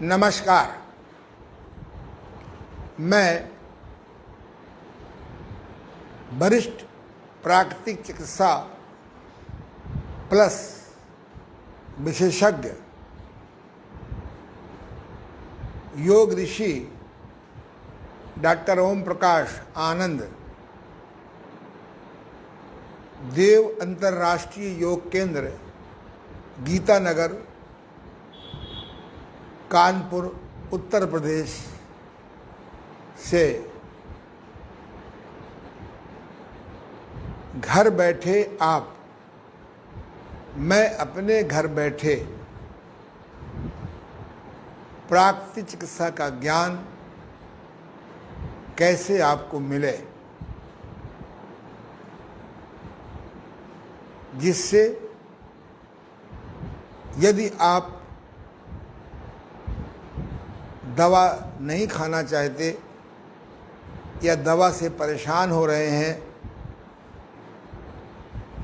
नमस्कार। मैं वरिष्ठ प्राकृतिक चिकित्सा प्लस विशेषज्ञ योग ऋषि डॉक्टर ओम प्रकाश आनंद देव अंतर्राष्ट्रीय योग केंद्र गीतानगर कानपुर उत्तर प्रदेश से घर बैठे मैं अपने घर बैठे प्राकृतिक चिकित्सा का ज्ञान कैसे आपको मिले, जिससे यदि आप दवा नहीं खाना चाहते या दवा से परेशान हो रहे हैं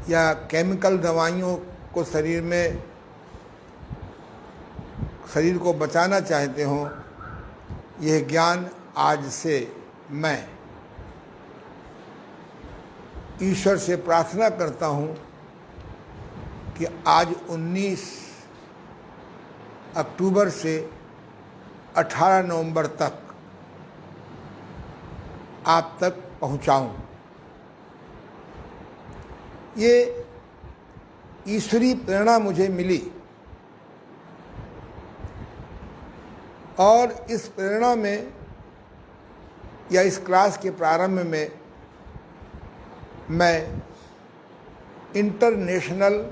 या केमिकल दवाइयों को शरीर को बचाना चाहते हो, यह ज्ञान आज से मैं ईश्वर से प्रार्थना करता हूँ कि आज 19 अक्टूबर से 18 नवंबर तक आप तक पहुँचाऊँ। ये ईश्वरीय प्रेरणा मुझे मिली और इस प्रेरणा में या इस क्लास के प्रारंभ में मैं इंटरनेशनल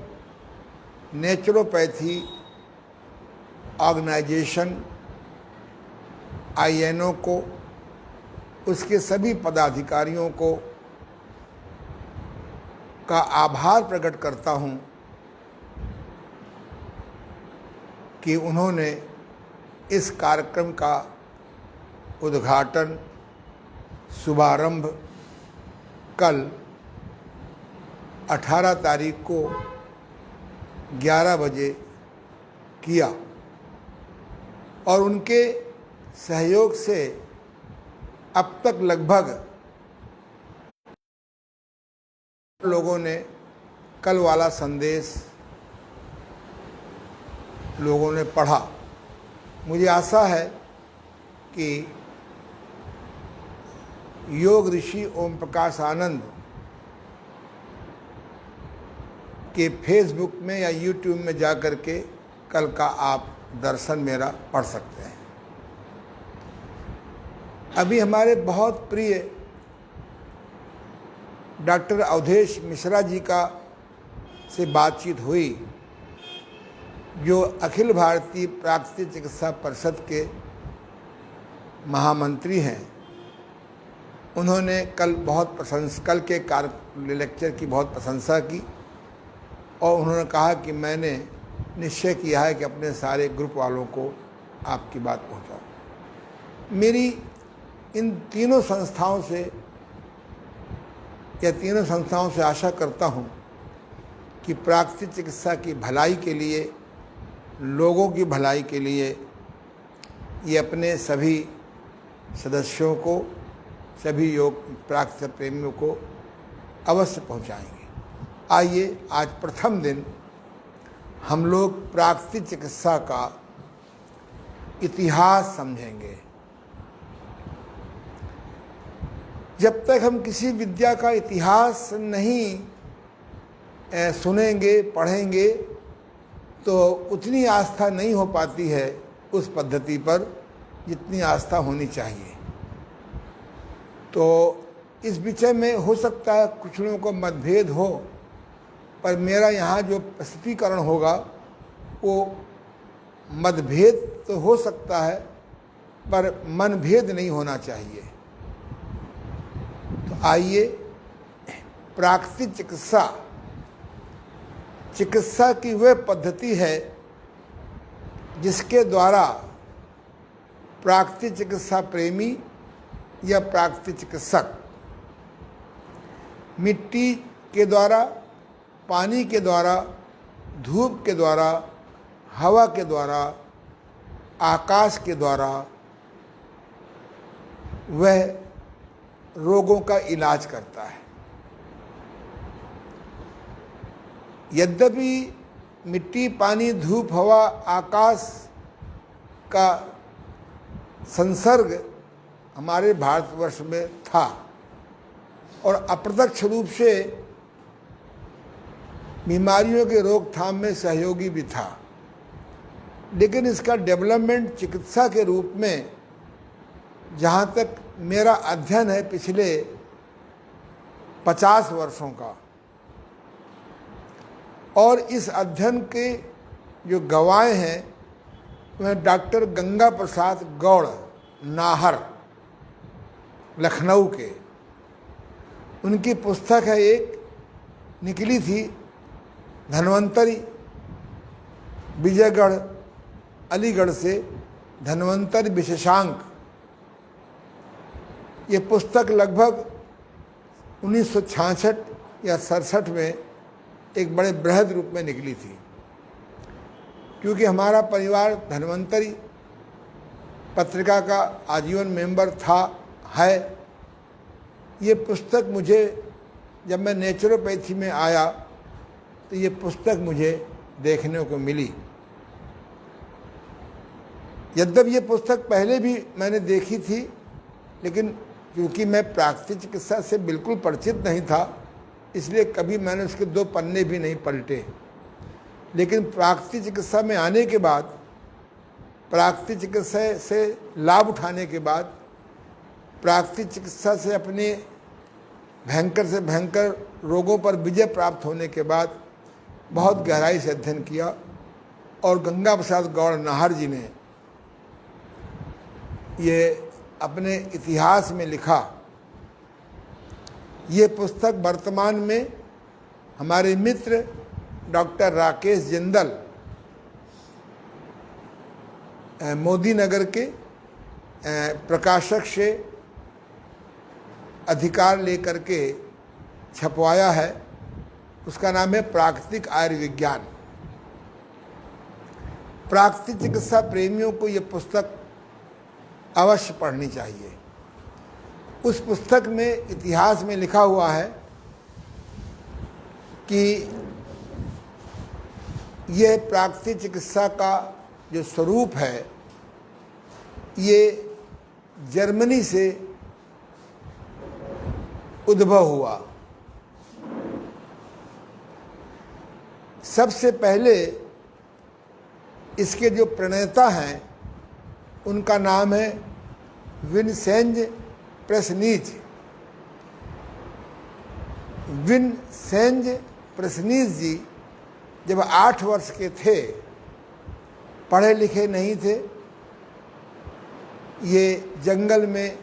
नेचुरोपैथी ऑर्गेनाइजेशन INO को, उसके सभी पदाधिकारियों को का आभार प्रकट करता हूँ कि उन्होंने इस कार्यक्रम का उद्घाटन शुभारंभ कल 18 तारीख को 11 बजे किया और उनके सहयोग से अब तक लगभग लोगों ने कल वाला संदेश लोगों ने पढ़ा। मुझे आशा है कि योग ऋषि ओम प्रकाश आनंद के फेसबुक में या यूट्यूब में जा कर के कल का आप दर्शन मेरा पढ़ सकते हैं। अभी हमारे बहुत प्रिय डॉक्टर अवधेश मिश्रा जी से बातचीत हुई, जो अखिल भारतीय प्राकृतिक चिकित्सा परिषद के महामंत्री हैं। उन्होंने कल कल के लेक्चर की बहुत प्रशंसा की और उन्होंने कहा कि मैंने निश्चय किया है कि अपने सारे ग्रुप वालों को आपकी बात पहुंचाऊं। मेरी इन तीनों संस्थाओं से आशा करता हूं कि प्राकृतिक चिकित्सा की भलाई के लिए, लोगों की भलाई के लिए ये अपने सभी सदस्यों को, सभी योग प्राकृतिक प्रेमियों को अवश्य पहुंचाएंगे। आइए आज प्रथम दिन हम लोग प्राकृतिक चिकित्सा का इतिहास समझेंगे। जब तक हम किसी विद्या का इतिहास नहीं सुनेंगे, पढ़ेंगे, तो उतनी आस्था नहीं हो पाती है उस पद्धति पर जितनी आस्था होनी चाहिए। तो इस विषय में हो सकता है कुछ लोगों को मतभेद हो, पर मेरा यहाँ जो स्पष्टीकरण होगा वो मतभेद तो हो सकता है पर मनभेद नहीं होना चाहिए। तो आइए, प्राकृतिक चिकित्सा की वह पद्धति है जिसके द्वारा प्राकृतिक चिकित्सा प्रेमी या प्राकृतिक चिकित्सक मिट्टी के द्वारा, पानी के द्वारा, धूप के द्वारा, हवा के द्वारा आकाश के द्वारा वह रोगों का इलाज करता है। यद्यपि मिट्टी, पानी, धूप, हवा, आकाश का संसर्ग हमारे भारतवर्ष में था और अप्रत्यक्ष रूप से बीमारियों के रोकथाम में सहयोगी भी था, लेकिन इसका डेवलपमेंट चिकित्सा के रूप में जहाँ तक मेरा अध्ययन है पिछले 50 वर्षों का, और इस अध्ययन के जो गवाह हैं वह डॉक्टर गंगा प्रसाद गौड़ नाहर, लखनऊ के। उनकी पुस्तक है, एक निकली थी, धन्वंतरी, विजयगढ़ अलीगढ़ से धन्वंतरी विशेषांक। ये पुस्तक लगभग 1966 या 67 में एक बड़े बृहद रूप में निकली थी। क्योंकि हमारा परिवार धन्वंतरी पत्रिका का आजीवन मेंबर था, है। ये पुस्तक मुझे, जब मैं नेचुरोपैथी में आया तो ये पुस्तक मुझे देखने को मिली। यद्यपि ये पुस्तक पहले भी मैंने देखी थी, लेकिन क्योंकि मैं प्राकृतिक चिकित्सा से बिल्कुल परिचित नहीं था, इसलिए कभी मैंने उसके 2 पन्ने भी नहीं पलटे। लेकिन प्राकृतिक चिकित्सा में आने के बाद, प्राकृतिक चिकित्सा से लाभ उठाने के बाद, प्राकृतिक चिकित्सा से अपने भयंकर से भयंकर रोगों पर विजय प्राप्त होने के बाद बहुत गहराई से अध्ययन किया, और गंगा प्रसाद गौड़ नाहर जी ने ये अपने इतिहास में लिखा। ये पुस्तक वर्तमान में हमारे मित्र डॉक्टर राकेश जिंदल मोदी नगर के प्रकाशक से अधिकार लेकर के छपवाया है। उसका नाम है प्राकृतिक आयुर्विज्ञान। प्राकृतिक चिकित्सा प्रेमियों को ये पुस्तक अवश्य पढ़नी चाहिए। उस पुस्तक में इतिहास में लिखा हुआ है कि यह प्राकृतिक चिकित्सा का जो स्वरूप है, ये जर्मनी से उद्भव हुआ। सबसे पहले इसके जो प्रणेता हैं उनका नाम है विनसेंज प्रेसनीज। विनसेंज प्रेसनीज जी जब 8 वर्ष के थे, पढ़े लिखे नहीं थे, ये जंगल में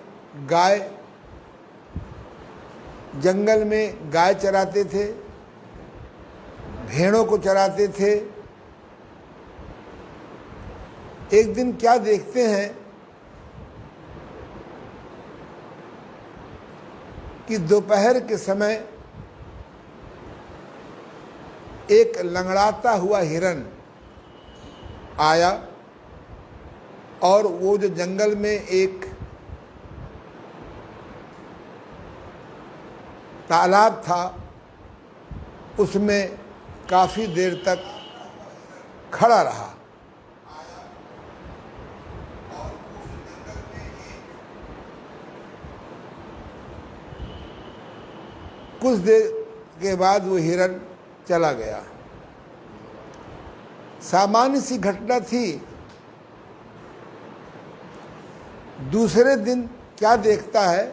गाय चराते थे, भेड़ों को चराते थे। एक दिन क्या देखते हैं कि दोपहर के समय एक लंगड़ाता हुआ हिरन आया, और वो जो जंगल में एक तालाब था, उसमें काफ़ी देर तक खड़ा रहा। कुछ देर के बाद वो हिरन चला गया। सामान्य सी घटना थी। दूसरे दिन क्या देखता है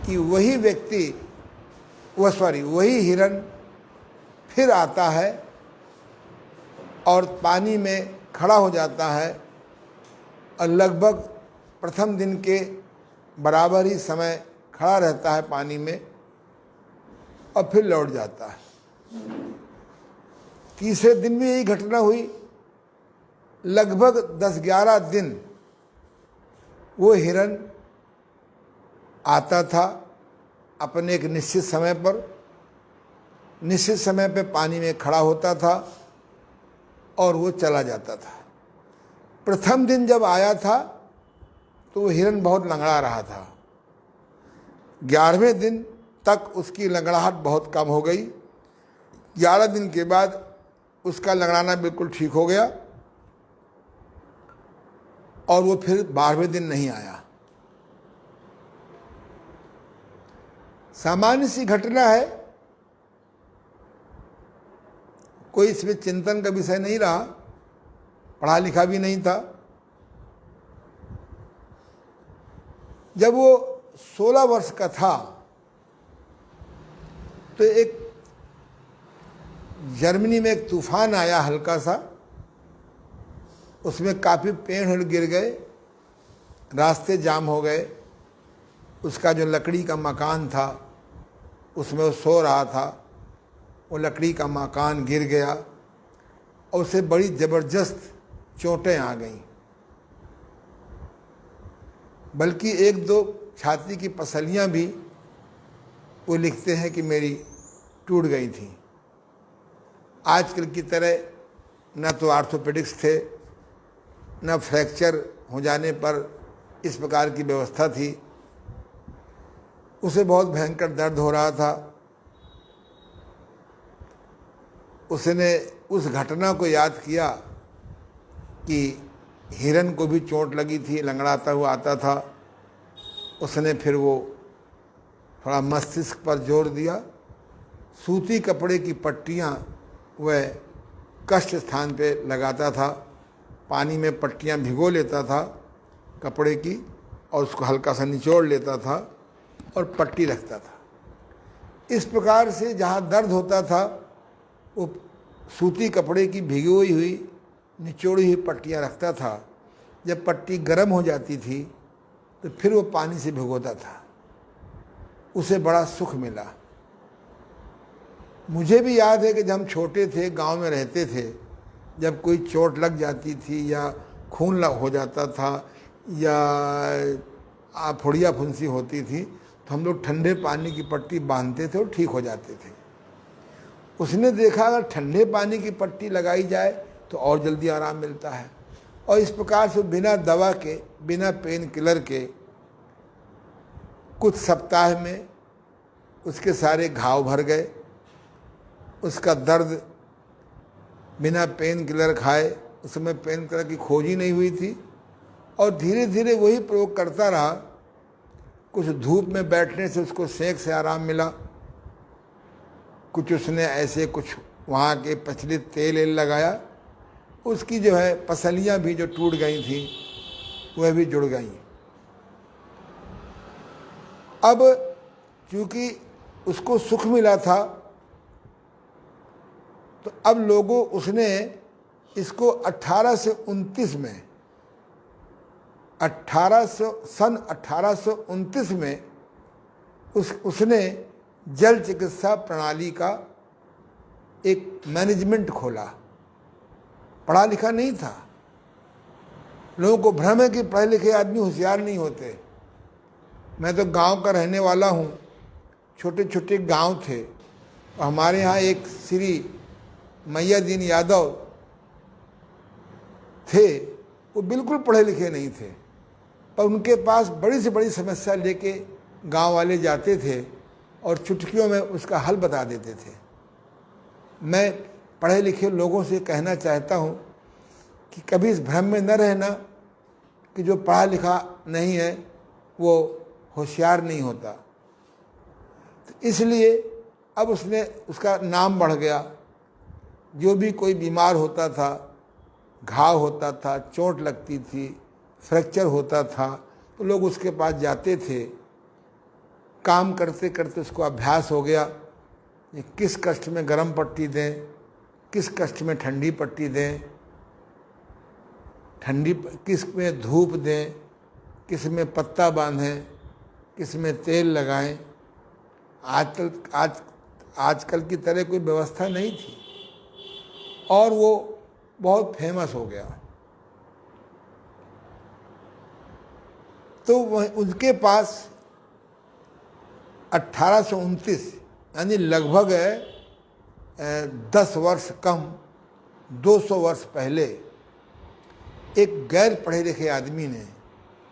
कि वही व्यक्ति, वही हिरन फिर आता है और पानी में खड़ा हो जाता है, और लगभग प्रथम दिन के बराबर ही समय खड़ा रहता है पानी में, और फिर लौट जाता है। तीसरे दिन भी यही घटना हुई। लगभग 10-11 दिन वो हिरन आता था अपने एक निश्चित समय पर, निश्चित समय पे पानी में खड़ा होता था, और वो चला जाता था। प्रथम दिन जब आया था तो वो हिरन बहुत लंगड़ा रहा था। 11वें दिन तक उसकी लंगड़ाहट बहुत कम हो गई। 11 दिन के बाद उसका लंगड़ाना बिल्कुल ठीक हो गया और वो फिर 12वें दिन नहीं आया। सामान्य सी घटना है, कोई इसमें चिंतन का विषय नहीं रहा, पढ़ा लिखा भी नहीं था। जब वो 16 वर्ष का था तो एक जर्मनी में एक तूफान आया हल्का सा, उसमें काफ़ी पेड़ गिर गए, रास्ते जाम हो गए। उसका जो लकड़ी का मकान था उसमें वो सो रहा था, वो लकड़ी का मकान गिर गया और उसे बड़ी ज़बरदस्त चोटें आ गईं, बल्कि 1-2 छाती की पसलियां भी वो लिखते हैं कि मेरी टूट गई थी। आजकल की तरह न तो आर्थोपेडिक्स थे, न फ्रैक्चर हो जाने पर इस प्रकार की व्यवस्था थी। उसे बहुत भयंकर दर्द हो रहा था। उसने उस घटना को याद किया कि हिरन को भी चोट लगी थी, लंगड़ाता हुआ आता था। उसने फिर वो थोड़ा मस्तिष्क पर जोर दिया, सूती कपड़े की पट्टियाँ वह कष्ट स्थान पे लगाता था, पानी में पट्टियाँ भिगो लेता था कपड़े की और उसको हल्का सा निचोड़ लेता था और पट्टी रखता था। इस प्रकार से जहाँ दर्द होता था वो सूती कपड़े की भिगोई हुई निचोड़ी हुई पट्टियाँ रखता था। जब पट्टी गर्म हो जाती थी तो फिर वो पानी से भिगोता था। उसे बड़ा सुख मिला। मुझे भी याद है कि जब हम छोटे थे, गांव में रहते थे, जब कोई चोट लग जाती थी या खून लग हो जाता था या फुड़िया फुंसी होती थी तो हम लोग ठंडे पानी की पट्टी बांधते थे और ठीक हो जाते थे। उसने देखा अगर ठंडे पानी की पट्टी लगाई जाए तो और जल्दी आराम मिलता है, और इस प्रकार से बिना दवा के, बिना पेन किलर के कुछ सप्ताह में उसके सारे घाव भर गए। उसका दर्द बिना पेन किलर खाए, उस समय पेन किलर की खोज ही नहीं हुई थी, और धीरे धीरे वही प्रयोग करता रहा। कुछ धूप में बैठने से उसको सेक से आराम मिला, कुछ उसने ऐसे कुछ वहाँ के प्रचलित तेल लगाया, उसकी जो है पसलियाँ भी जो टूट गई थी वह भी जुड़ गई। अब चूँकि उसको सुख मिला था तो अब लोगों उसने इसको 1829 में सन 1829 में उसने जल चिकित्सा प्रणाली का एक मैनेजमेंट खोला। पढ़ा लिखा नहीं था। लोगों को भ्रम है कि पढ़े लिखे आदमी होशियार नहीं होते। मैं तो गांव का रहने वाला हूँ। छोटे छोटे गांव थे और हमारे यहाँ एक श्री मैया दीन यादव थे। वो बिल्कुल पढ़े लिखे नहीं थे, पर उनके पास बड़ी से बड़ी समस्या लेके गांव वाले जाते थे और चुटकियों में उसका हल बता देते थे। मैं पढ़े लिखे लोगों से कहना चाहता हूँ कि कभी इस भ्रम में न रहना कि जो पढ़ा लिखा नहीं है वो होशियार नहीं होता। तो इसलिए अब उसका नाम बढ़ गया। जो भी कोई बीमार होता था, घाव होता था, चोट लगती थी, फ्रैक्चर होता था, तो लोग उसके पास जाते थे। काम करते करते उसको अभ्यास हो गया कि किस कष्ट में गर्म पट्टी दें, किस कष्ट में ठंडी पट्टी दें, किस में धूप दें, किस में पत्ता बांधें, किस में तेल लगाएं। आजकल की तरह कोई व्यवस्था नहीं थी और वो बहुत फेमस हो गया। तो वह उनके पास 1829 यानी लगभग 10 वर्ष कम 200 वर्ष पहले एक गैर पढ़े लिखे आदमी ने,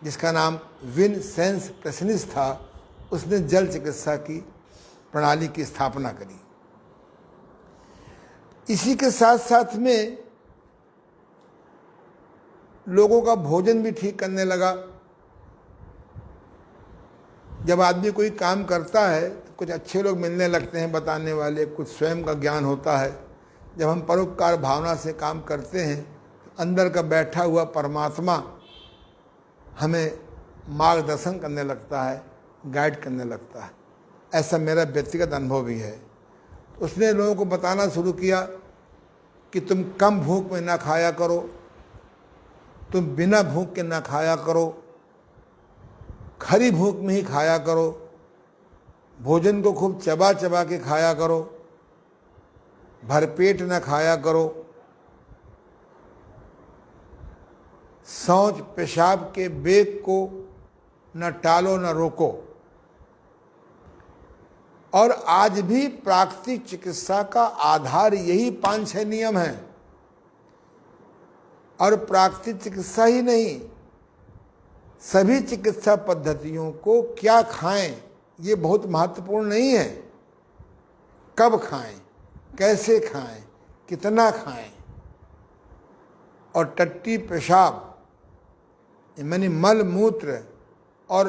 जिसका नाम विनसेंस प्रेसनिस था, उसने जल चिकित्सा की प्रणाली की स्थापना करी। इसी के साथ साथ में लोगों का भोजन भी ठीक करने लगा। जब आदमी कोई काम करता है तो कुछ अच्छे लोग मिलने लगते हैं बताने वाले, कुछ स्वयं का ज्ञान होता है। जब हम परोपकार भावना से काम करते हैं, अंदर का बैठा हुआ परमात्मा हमें मार्गदर्शन करने लगता है, गाइड करने लगता है। ऐसा मेरा व्यक्तिगत अनुभव भी है। उसने लोगों को बताना शुरू किया कि तुम कम भूख में ना खाया करो, तुम बिना भूख के ना खाया करो, खरी भूख में ही खाया करो, भोजन को खूब चबा चबा के खाया करो, भरपेट न खाया करो, शौच पेशाब के वेग को न टालो न रोको। और आज भी प्राकृतिक चिकित्सा का आधार यही 5-6 नियम है। और प्राकृतिक चिकित्सा ही नहीं, सभी चिकित्सा पद्धतियों को क्या खाएं ये बहुत महत्वपूर्ण नहीं है। कब खाएं, कैसे खाएं, कितना खाएं, और टट्टी पेशाब यानी मल मूत्र और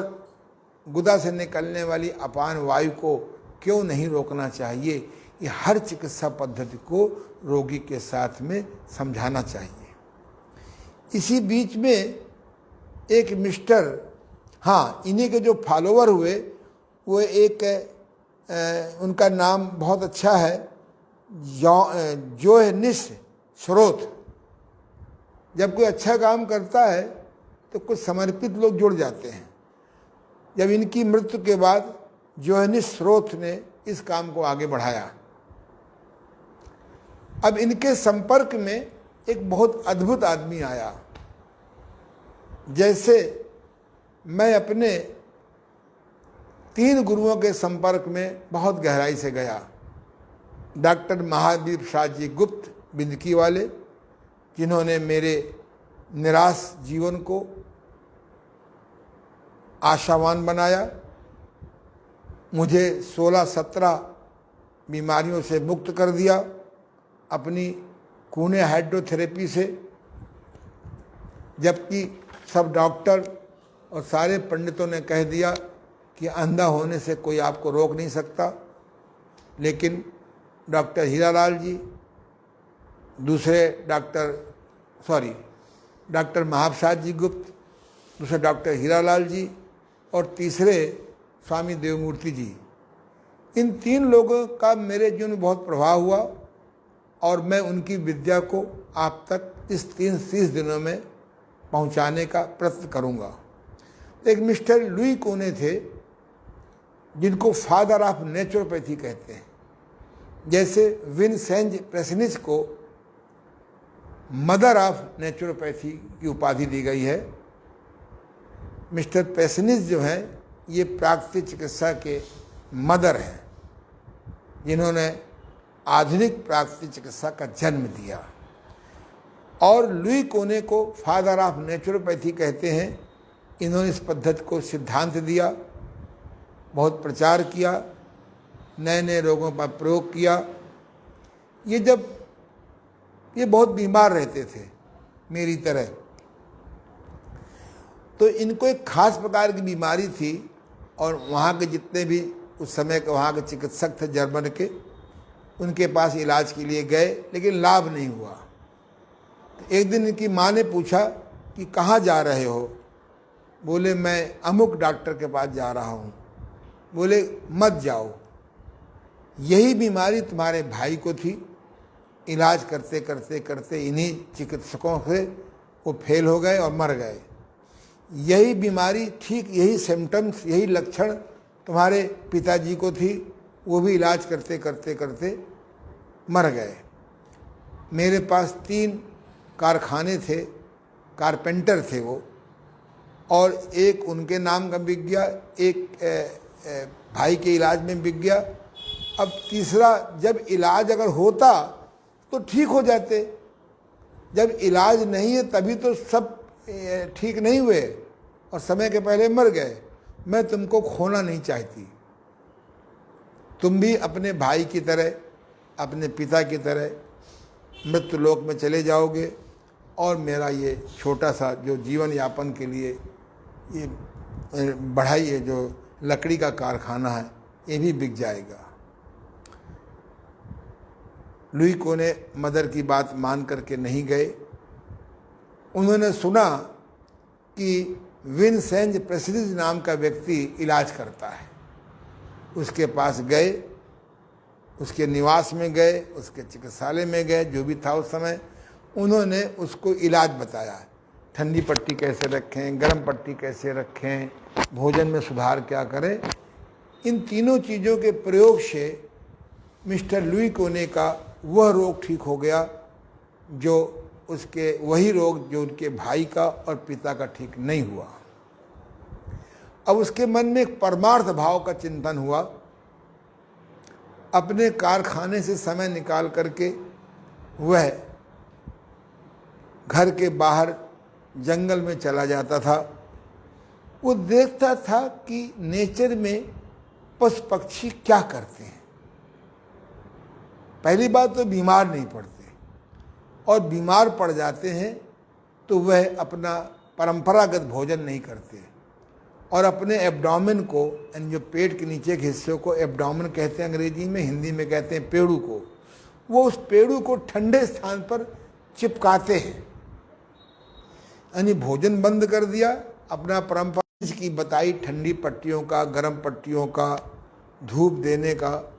गुदा से निकलने वाली अपान वायु को क्यों नहीं रोकना चाहिए, ये हर चिकित्सा पद्धति को रोगी के साथ में समझाना चाहिए। इसी बीच में एक मिस्टर, हाँ, इन्हीं के जो फॉलोवर हुए वो एक उनका नाम बहुत अच्छा है, जोहनिस स्रोत। जब कोई अच्छा काम करता है तो कुछ समर्पित लोग जुड़ जाते हैं। जब इनकी मृत्यु के बाद जोहनिस स्रोत ने इस काम को आगे बढ़ाया। अब इनके संपर्क में एक बहुत अद्भुत आदमी आया। जैसे मैं अपने 3 गुरुओं के संपर्क में बहुत गहराई से गया। डॉक्टर महावीर प्रसाद जी गुप्त बिंदकी वाले, जिन्होंने मेरे निराश जीवन को आशावान बनाया, मुझे 16-17 बीमारियों से मुक्त कर दिया अपनी कूने हाइड्रोथेरेपी से। जबकि सब डॉक्टर और सारे पंडितों ने कह दिया कि अंधा होने से कोई आपको रोक नहीं सकता, लेकिन डॉक्टर हीरालाल जी, दूसरे डॉक्टर महाप्रसाद जी गुप्त, दूसरे डॉक्टर हीरालाल जी और तीसरे स्वामी देवमूर्ति जी, इन 3 लोगों का मेरे जीवन में बहुत प्रभाव हुआ। और मैं उनकी विद्या को आप तक इस 30 दिनों में पहुंचाने का प्रयत्न करूंगा। एक मिस्टर लुई कोने थे, जिनको फादर ऑफ नेचुरोपैथी कहते हैं। जैसे विनसेंस प्रेसनिस को मदर ऑफ नेचुरोपैथी की उपाधि दी गई है, मिस्टर प्रेसनिस जो हैं ये प्राकृतिक चिकित्सा के मदर हैं, जिन्होंने आधुनिक प्राकृतिक चिकित्सा का जन्म दिया। और लुई कोने को फादर ऑफ नेचुरोपैथी कहते हैं। इन्होंने इस पद्धति को सिद्धांत दिया, बहुत प्रचार किया, नए नए रोगों पर प्रयोग किया। ये बहुत बीमार रहते थे मेरी तरह, तो इनको एक खास प्रकार की बीमारी थी। और वहाँ के जितने भी उस समय के वहाँ के चिकित्सक थे जर्मन के, उनके पास इलाज के लिए गए, लेकिन लाभ नहीं हुआ। तो एक दिन इनकी माँ ने पूछा कि कहाँ जा रहे हो? बोले मैं अमुक डॉक्टर के पास जा रहा हूँ। बोले मत जाओ, यही बीमारी तुम्हारे भाई को थी, इलाज करते करते करते इन्हीं चिकित्सकों से वो फेल हो गए और मर गए। यही बीमारी, ठीक यही सिम्टम्स, यही लक्षण तुम्हारे पिताजी को थी, वो भी इलाज करते करते करते मर गए। मेरे पास 3 कारखाने थे, कारपेंटर थे वो, और एक उनके नाम का बिक गया, एक भाई के इलाज में बिक गया। अब तीसरा, जब इलाज अगर होता तो ठीक हो जाते, जब इलाज नहीं है तभी तो सब ठीक नहीं हुए और समय के पहले मर गए। मैं तुमको खोना नहीं चाहती। तुम भी अपने भाई की तरह, अपने पिता की तरह मृत्यु लोक में चले जाओगे और मेरा ये छोटा सा जो जीवन यापन के लिए ये बढ़ाई है, जो लकड़ी का कारखाना है, ये भी बिक जाएगा। लुई कोने मदर की बात मान करके नहीं गए। उन्होंने सुना कि विंसेंट प्रेसिडेंस नाम का व्यक्ति इलाज करता है। उसके पास गए, उसके निवास में गए, उसके चिकित्सालय में गए, जो भी था उस समय। उन्होंने उसको इलाज बताया, ठंडी पट्टी कैसे रखें, गर्म पट्टी कैसे रखें, भोजन में सुधार क्या करें। इन तीनों चीज़ों के प्रयोग से मिस्टर लुई कोने का वह रोग ठीक हो गया जो उसके, वही रोग जो उनके भाई का और पिता का ठीक नहीं हुआ। अब उसके मन में एक परमार्थ भाव का चिंतन हुआ। अपने कारखाने से समय निकाल करके वह घर के बाहर जंगल में चला जाता था। वो देखता था कि नेचर में पशु पक्षी क्या करते हैं। पहली बात तो बीमार नहीं पड़ते, और बीमार पड़ जाते हैं तो वह अपना परंपरागत भोजन नहीं करते और अपने एब्डोमेन को, यानी जो पेट के नीचे के हिस्से को एब्डोमेन कहते हैं अंग्रेजी में, हिंदी में कहते हैं पेड़ू को, वो उस पेड़ू को ठंडे स्थान पर चिपकाते हैं। यानी भोजन बंद कर दिया, अपना परंपरा की बताई ठंडी पट्टियों का, गर्म पट्टियों का, धूप देने का,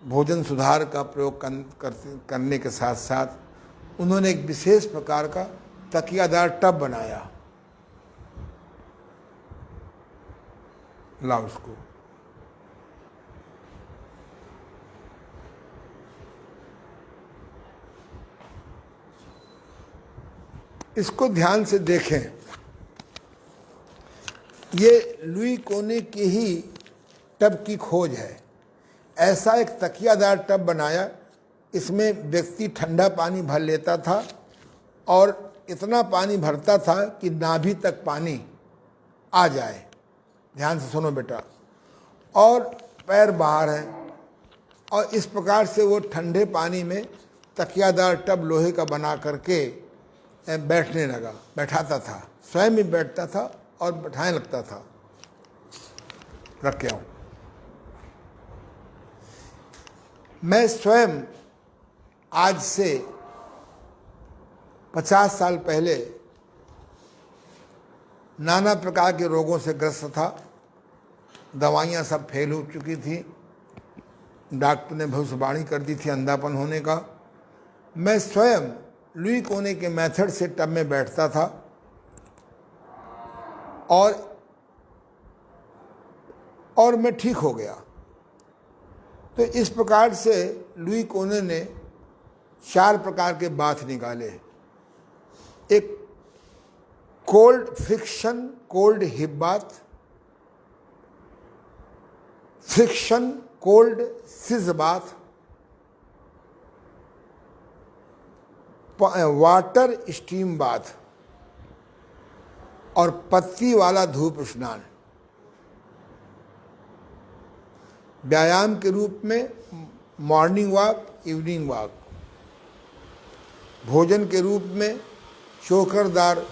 भोजन सुधार का प्रयोग करने के साथ साथ उन्होंने एक विशेष प्रकार का तकियादार टब बनाया। ला उसको, इसको ध्यान से देखें। ये लुई कोने की ही टब की खोज है। ऐसा एक तकियादार टब बनाया, इसमें व्यक्ति ठंडा पानी भर लेता था और इतना पानी भरता था कि नाभि तक पानी आ जाए। ध्यान से सुनो बेटा। और पैर बाहर हैं, और इस प्रकार से वो ठंडे पानी में तकियादार टब लोहे का बना करके बैठने लगा। बैठाता था, स्वयं ही बैठता था और बैठाने लगता था। रख के आऊं, मैं स्वयं आज से 50 साल पहले नाना प्रकार के रोगों से ग्रस्त था। दवाइयाँ सब फेल हो चुकी थी, डॉक्टर ने भविष्यवाणी कर दी थी अंधापन होने का। मैं स्वयं लुई कोने के मेथड से टब में बैठता था और मैं ठीक हो गया। तो इस प्रकार से लुई कोने ने 4 प्रकार के बाथ निकाले। एक cold friction cold hip bath, friction cold सिज बाथ, वाटर स्टीम बाथ और पत्ती वाला धूप स्नान। व्यायाम के रूप में मॉर्निंग वॉक, इवनिंग वॉक। भोजन के रूप में शोकरदार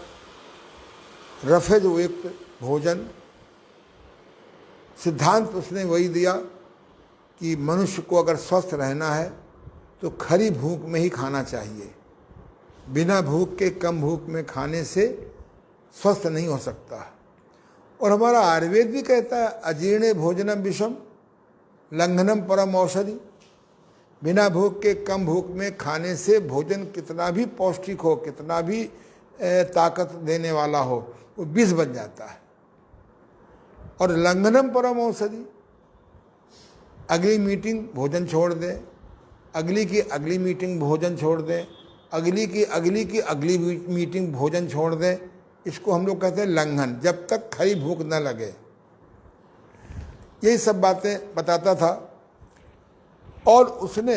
रफेज युक्त भोजन। सिद्धांत उसने वही दिया कि मनुष्य को अगर स्वस्थ रहना है तो खरी भूख में ही खाना चाहिए। बिना भूख के, कम भूख में खाने से स्वस्थ नहीं हो सकता। और हमारा आयुर्वेद भी कहता है अजीर्णे भोजनम विषम लंघनम परम औषधि। बिना भूख के, कम भूख में खाने से भोजन कितना भी पौष्टिक हो, कितना भी ताकत देने वाला हो, वो विष बन जाता है। और लंघनम परम औषधि, अगली मीटिंग भोजन छोड़ दें, अगली की अगली मीटिंग भोजन छोड़ दें, अगली की अगली मीटिंग भोजन छोड़ दें। इसको हम लोग कहते हैं लंघन, जब तक खरी भूख न लगे। यही सब बातें बताता था। और उसने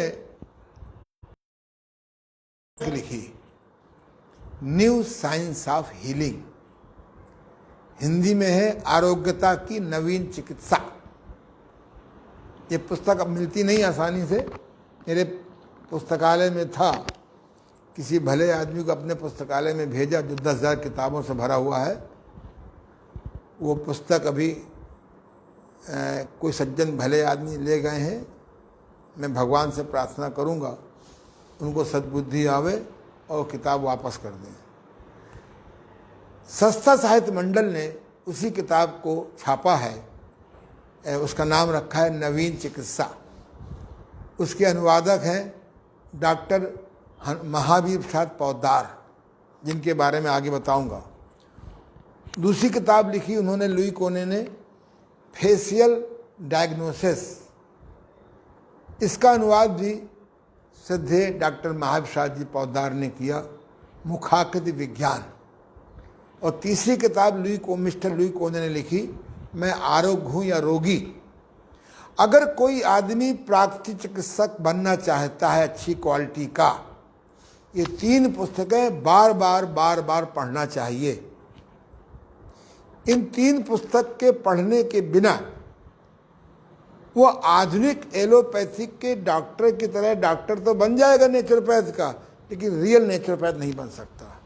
लिखी new science of healing, Hindi में है आरोग्यता की नवीन चिकित्सा। ये पुस्तक अब मिलती नहीं आसानी से, मेरे पुस्तकालय में था, किसी भले आदमी को अपने पुस्तकालय में भेजा जो 10,000 किताबों से भरा हुआ है। वो पुस्तक अभी कोई सज्जन भले आदमी ले गए हैं। मैं भगवान से प्रार्थना करूंगा उनको सद्बुद्धि आवे और किताब वापस कर दें। संस्था साहित्य मंडल ने उसी किताब को छापा है, उसका नाम रखा है नवीन चिकित्सा। उसके अनुवादक हैं डॉक्टर महावीर प्रसाद पोद्दार, जिनके बारे में आगे बताऊंगा। दूसरी किताब लिखी उन्होंने, लुई कोने ने, फेशियल डायग्नोसिस। इसका अनुवाद भी श्रद्धेय डॉक्टर महावीर प्रसाद जी पोद्दार ने किया, मुखाकृति विज्ञान। और तीसरी किताब मिस्टर लुई कोने ने लिखी, मैं आरोग्य हूँ या रोगी। अगर कोई आदमी प्राकृतिक चिकित्सक बनना चाहता है अच्छी क्वालिटी का, ये 3 पुस्तकें बार बार पढ़ना चाहिए। इन 3 पुस्तक के पढ़ने के बिना वो आधुनिक एलोपैथिक के डॉक्टर की तरह डॉक्टर तो बन जाएगा नेचुरोपैथ का, लेकिन रियल नेचुरोपैथ नहीं बन सकता।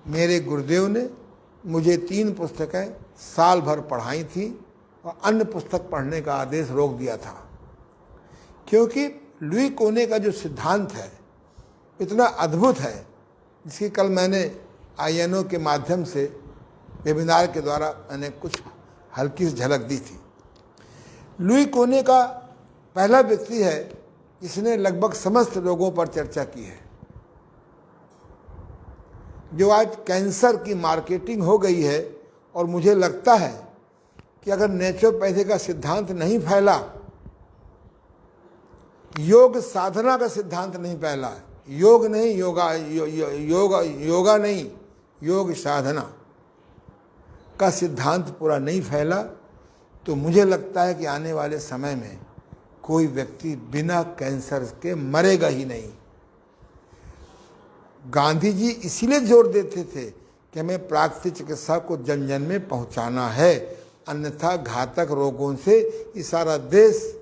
मेरे गुरुदेव ने मुझे 3 पुस्तकें साल भर पढ़ाई थी और अन्य पुस्तक पढ़ने का आदेश रोक दिया था, क्योंकि लुई कोने का जो सिद्धांत है इतना अद्भुत है, जिसकी कल मैंने INO के माध्यम से वेबिनार के द्वारा मैंने कुछ हल्की सी झलक दी थी। लुई कोने का पहला व्यक्ति है जिसने लगभग समस्त रोगों पर चर्चा की है। जो आज कैंसर की मार्केटिंग हो गई है, और मुझे लगता है कि अगर नेचुरोपैथी का सिद्धांत नहीं फैला, योग साधना का सिद्धांत नहीं फैला, योग नहीं योगा नहीं, योग साधना का सिद्धांत पूरा नहीं फैला, तो मुझे लगता है कि आने वाले समय में कोई व्यक्ति बिना कैंसर के मरेगा ही नहीं। गांधी जी इसीलिए जोर देते थे कि हमें प्राकृतिक चिकित्सा को जन जन में पहुंचाना है, अन्यथा घातक रोगों से ये सारा देश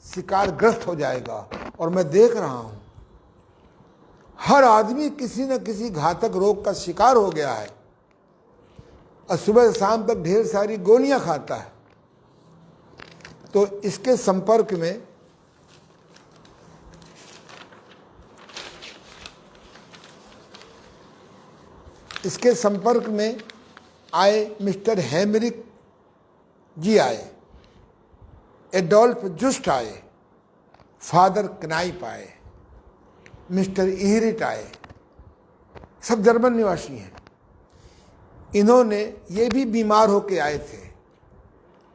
शिकारग्रस्त हो जाएगा। और मैं देख रहा हूं हर आदमी किसी न किसी घातक रोग का शिकार हो गया है, और सुबह से शाम तक ढेर सारी गोलियां खाता है। तो इसके संपर्क में आए मिस्टर हेमरिक जी आए, एडोल्फ जुस्ट आए, फादर क्नाइप आए, मिस्टर इहरिट आए, सब जर्मन निवासी हैं। इन्होंने ये भी बीमार होके आए थे,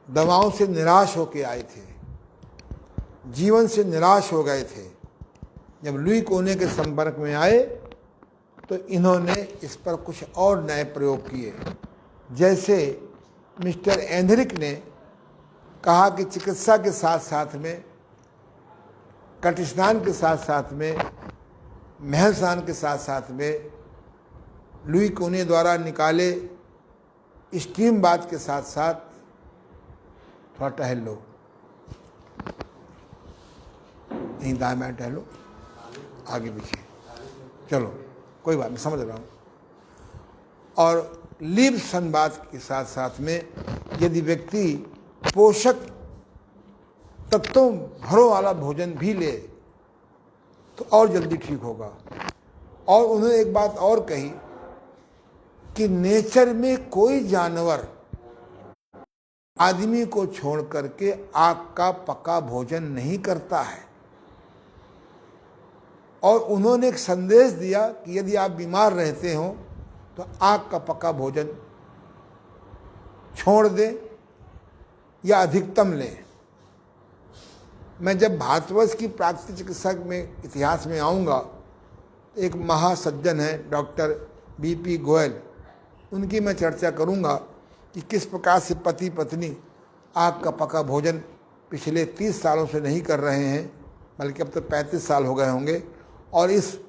दवाओं से निराश होके आए थे, जीवन से निराश हो गए थे। जब लुई कोने के संपर्क में आए तो इन्होंने इस पर कुछ और नए प्रयोग किए। जैसे मिस्टर एंधरिक ने कहा कि चिकित्सा के साथ साथ में, कट स्नान के साथ साथ में, महल स्नान के साथ साथ में, लुई कोने द्वारा निकाले स्टीम बाथ के साथ साथ थोड़ा टहल लो, यहीं दाएं बाएं टहलो, आगे पीछे चलो, कोई बात नहीं, समझ रहा हूँ। और लीव संबाद के साथ साथ में यदि व्यक्ति पोषक तत्वों भरों वाला भोजन भी ले तो और जल्दी ठीक होगा। और उन्होंने एक बात और कही कि नेचर में कोई जानवर आदमी को छोड़ करके आग का पका भोजन नहीं करता है। और उन्होंने एक संदेश दिया कि यदि आप बीमार रहते हो तो आग का पका भोजन छोड़ दें या अधिकतम लें। मैं जब भारतवर्ष की प्राकृतिक चिकित्सा में इतिहास में आऊँगा, एक महासज्जन है डॉक्टर BP गोयल, उनकी मैं चर्चा करूँगा कि किस प्रकार से पति पत्नी आग का पका भोजन पिछले 30 सालों से नहीं कर रहे हैं, बल्कि अब तो 35 साल हो गए होंगे, और इस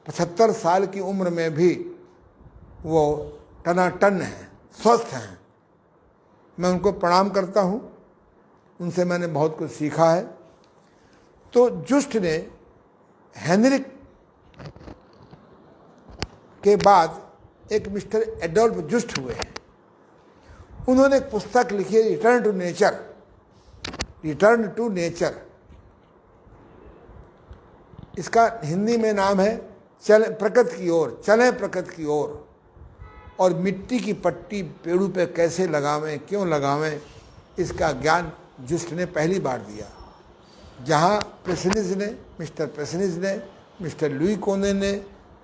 75 साल की उम्र में भी वो टनाटन हैं, स्वस्थ हैं। मैं उनको प्रणाम करता हूँ, उनसे मैंने बहुत कुछ सीखा है। तो जुस्ट ने हेनरिक के बाद एक मिस्टर एडोल्फ जुस्ट हुए हैं। उन्होंने एक पुस्तक लिखी है, return to nature. Return to nature, इसका हिंदी में नाम है प्रकृति की ओर, चलें प्रकृति की ओर। और मिट्टी की पट्टी पेड़ों पे कैसे लगावें, क्यों लगावें, इसका ज्ञान जुस्ट ने पहली बार दिया। जहाँ प्रेसनिज ने, मिस्टर प्रेसनिज ने, मिस्टर लुई कोने ने,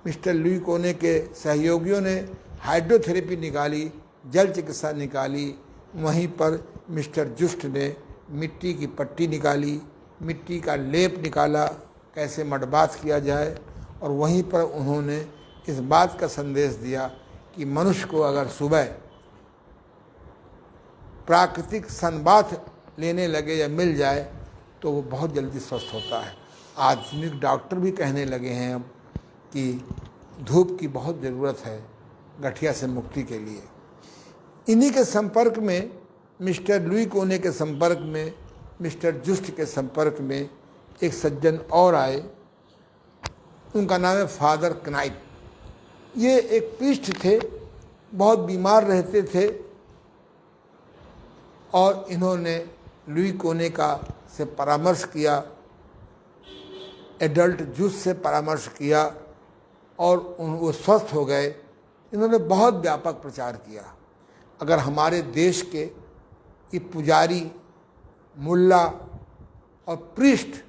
मिस्टर लुई कोने के सहयोगियों ने हाइड्रोथेरेपी निकाली, जल चिकित्सा निकाली, वहीं पर मिस्टर जुस्ट ने मिट्टी की पट्टी निकाली, मिट्टी का लेप निकाला, कैसे मडबात किया जाए। और वहीं पर उन्होंने इस बात का संदेश दिया कि मनुष्य को अगर सुबह प्राकृतिक सनबाथ लेने लगे या मिल जाए तो वो बहुत जल्दी स्वस्थ होता है। आधुनिक डॉक्टर भी कहने लगे हैं अब कि धूप की बहुत ज़रूरत है गठिया से मुक्ति के लिए। इन्हीं के संपर्क में, मिस्टर लुई कोने के संपर्क में, मिस्टर जुस्ट के संपर्क में एक सज्जन और आए, उनका नाम है फादर कनाइप। ये एक प्रीस्ट थे, बहुत बीमार रहते थे, और इन्होंने लुई कोने का से परामर्श किया, एडल्ट जूस से परामर्श किया, और वो स्वस्थ हो गए। इन्होंने बहुत व्यापक प्रचार किया। अगर हमारे देश के ये पुजारी, मुल्ला और प्रीस्ट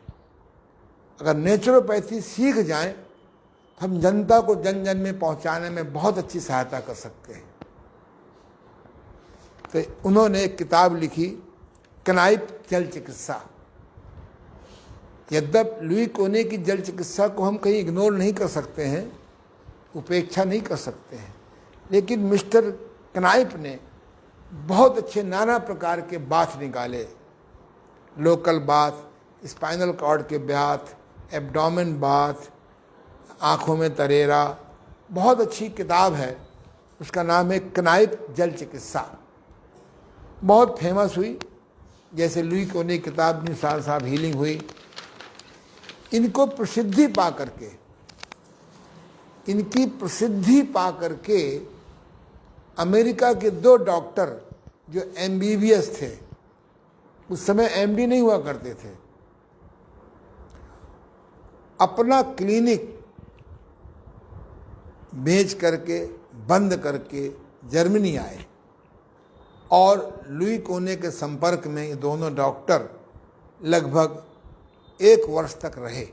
अगर नेचुरोपैथी सीख जाएं तो हम जनता को जन जन में पहुंचाने में बहुत अच्छी सहायता कर सकते हैं। तो उन्होंने एक किताब लिखी, कनाइप जल चिकित्सा। यद्यपि लुई कोने की जल चिकित्सा को हम कहीं इग्नोर नहीं कर सकते हैं, उपेक्षा नहीं कर सकते हैं, लेकिन मिस्टर कनाइप ने बहुत अच्छे नाना प्रकार के बाथ निकाले। लोकल बाथ, स्पाइनल कॉर्ड के बाथ, एब्डोमेन बाथ, आँखों में तरेरा, बहुत अच्छी किताब है। उसका नाम है कनाइप जल चिकित्सा। बहुत फेमस हुई, जैसे लुई कोने की किताब निसार साहब हीलिंग हुई। इनको प्रसिद्धि पा करके, इनकी प्रसिद्धि पा करके अमेरिका के 2 डॉक्टर जो MBBS थे, उस समय MD नहीं हुआ करते थे, अपना क्लिनिक बेच करके, बंद करके जर्मनी आए, और लुई कोने के संपर्क में ये दोनों डॉक्टर लगभग 1 वर्ष तक रहे।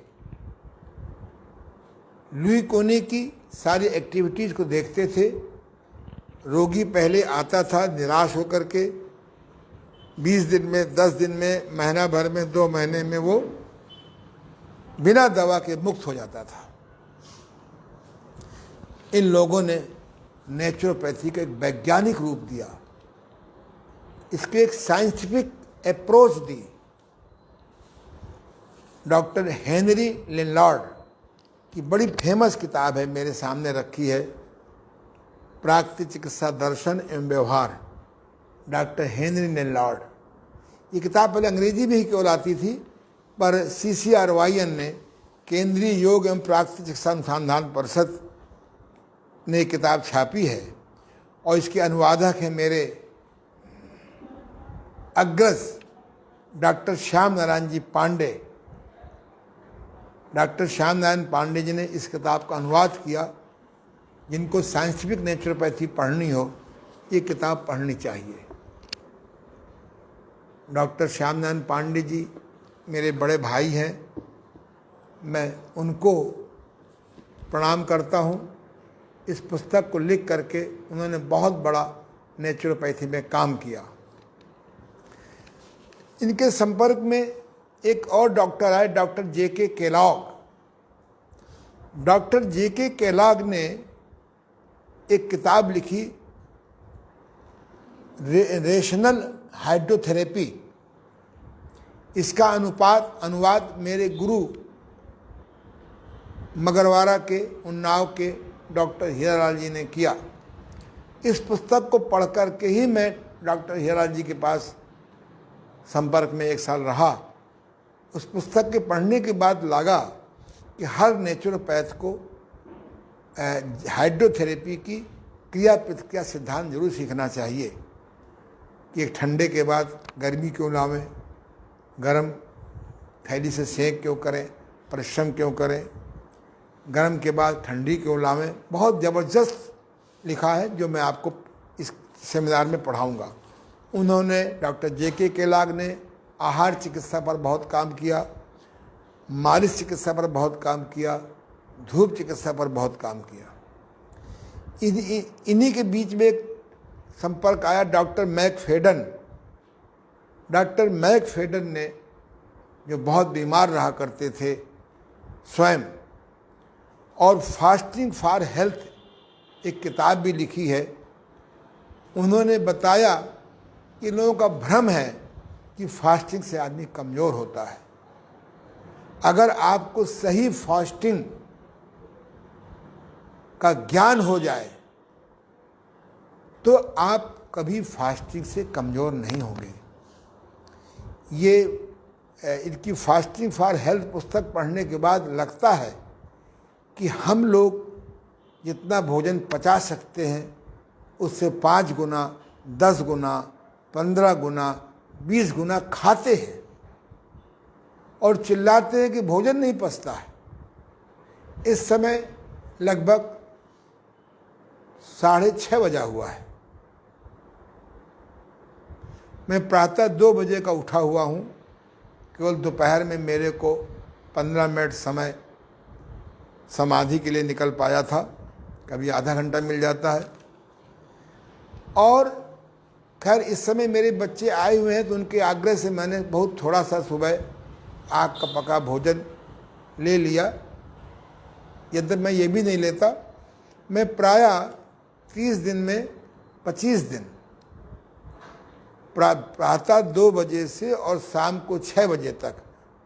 लुई कोने की सारी एक्टिविटीज़ को देखते थे। रोगी पहले आता था निराश होकर के, 20 दिन में, 10 दिन में, महीना भर में, 2 महीने में वो बिना दवा के मुक्त हो जाता था। इन लोगों ने नेचुरोपैथी का एक वैज्ञानिक रूप दिया, इसके एक साइंटिफिक अप्रोच दी। डॉक्टर हेनरी लिनलॉर्ड की बड़ी फेमस किताब है, मेरे सामने रखी है, प्राकृतिक चिकित्सा दर्शन एवं व्यवहार, डॉक्टर हेनरी लिनलॉर्ड। ये किताब पहले अंग्रेजी में ही केवल आती थी, पर CCRYN ने, केंद्रीय योग एवं प्राकृतिक चिकित्सा अनुसंधान परिषद ने किताब छापी है, और इसके अनुवादक हैं मेरे अग्रज डॉक्टर श्याम नारायण जी पांडे। डॉक्टर श्याम नारायण पांडे जी ने इस किताब का अनुवाद किया। जिनको साइंटिफिक नेचुरोपैथी पढ़नी हो, ये किताब पढ़नी चाहिए। डॉक्टर श्याम नारायण पांडे जी मेरे बड़े भाई हैं, मैं उनको प्रणाम करता हूँ। इस पुस्तक को लिख करके उन्होंने बहुत बड़ा नेचुरोपैथी में काम किया। इनके संपर्क में एक और डॉक्टर आए, doctor J.K. Kellogg. Doctor J.K. Kellogg ने एक किताब लिखी, रेशनल हाइड्रोथेरेपी। इसका अनुवाद मेरे गुरु मगरवाड़ा के, उन्नाव के डॉक्टर हीरालाल जी ने किया। इस पुस्तक को पढ़ कर के ही मैं डॉक्टर हीरालाल जी के पास संपर्क में 1 साल रहा। उस पुस्तक के पढ़ने के बाद लगा कि हर नेचुरोपैथ को हाइड्रोथेरेपी की क्रिया प्रतिक्रिया सिद्धांत जरूर सीखना चाहिए कि एक ठंडे के बाद गर्मी क्यों लावें, गर्म थैली से सेंक क्यों करें, परिश्रम क्यों करें, गर्म के बाद ठंडी क्यों लावें। बहुत ज़बरदस्त लिखा है जो मैं आपको इस सेमिनार में पढ़ाऊंगा। उन्होंने डॉक्टर जे.के. केलाग ने आहार चिकित्सा पर बहुत काम किया, मालिश चिकित्सा पर बहुत काम किया, धूप चिकित्सा पर बहुत काम किया। इन्हीं के बीच में एक संपर्क आया डॉक्टर मैकफेडन। डॉक्टर मैकफेडन ने, जो बहुत बीमार रहा करते थे स्वयं, और फास्टिंग फॉर हेल्थ एक किताब भी लिखी है। उन्होंने बताया कि लोगों का भ्रम है कि फास्टिंग से आदमी कमज़ोर होता है। अगर आपको सही फास्टिंग का ज्ञान हो जाए तो आप कभी फास्टिंग से कमज़ोर नहीं होंगे। ये इनकी फास्टिंग फॉर हेल्थ पुस्तक पढ़ने के बाद लगता है कि हम लोग जितना भोजन पचा सकते हैं उससे 5 गुना, 10 गुना, 15 गुना, 20 गुना खाते हैं और चिल्लाते हैं कि भोजन नहीं पचता है। इस समय लगभग 6:30 बजा हुआ है। मैं प्रातः 2 बजे का उठा हुआ हूँ। केवल दोपहर में मेरे को 15 मिनट समय समाधि के लिए निकल पाया था, कभी आधा घंटा मिल जाता है। और खैर इस समय मेरे बच्चे आए हुए हैं तो उनके आग्रह से मैंने बहुत थोड़ा सा सुबह आग का पका भोजन ले लिया। यद्यपि मैं ये भी नहीं लेता। मैं प्रायः 30 दिन में 25 दिन प्रातः 2 बजे से और शाम को 6 बजे तक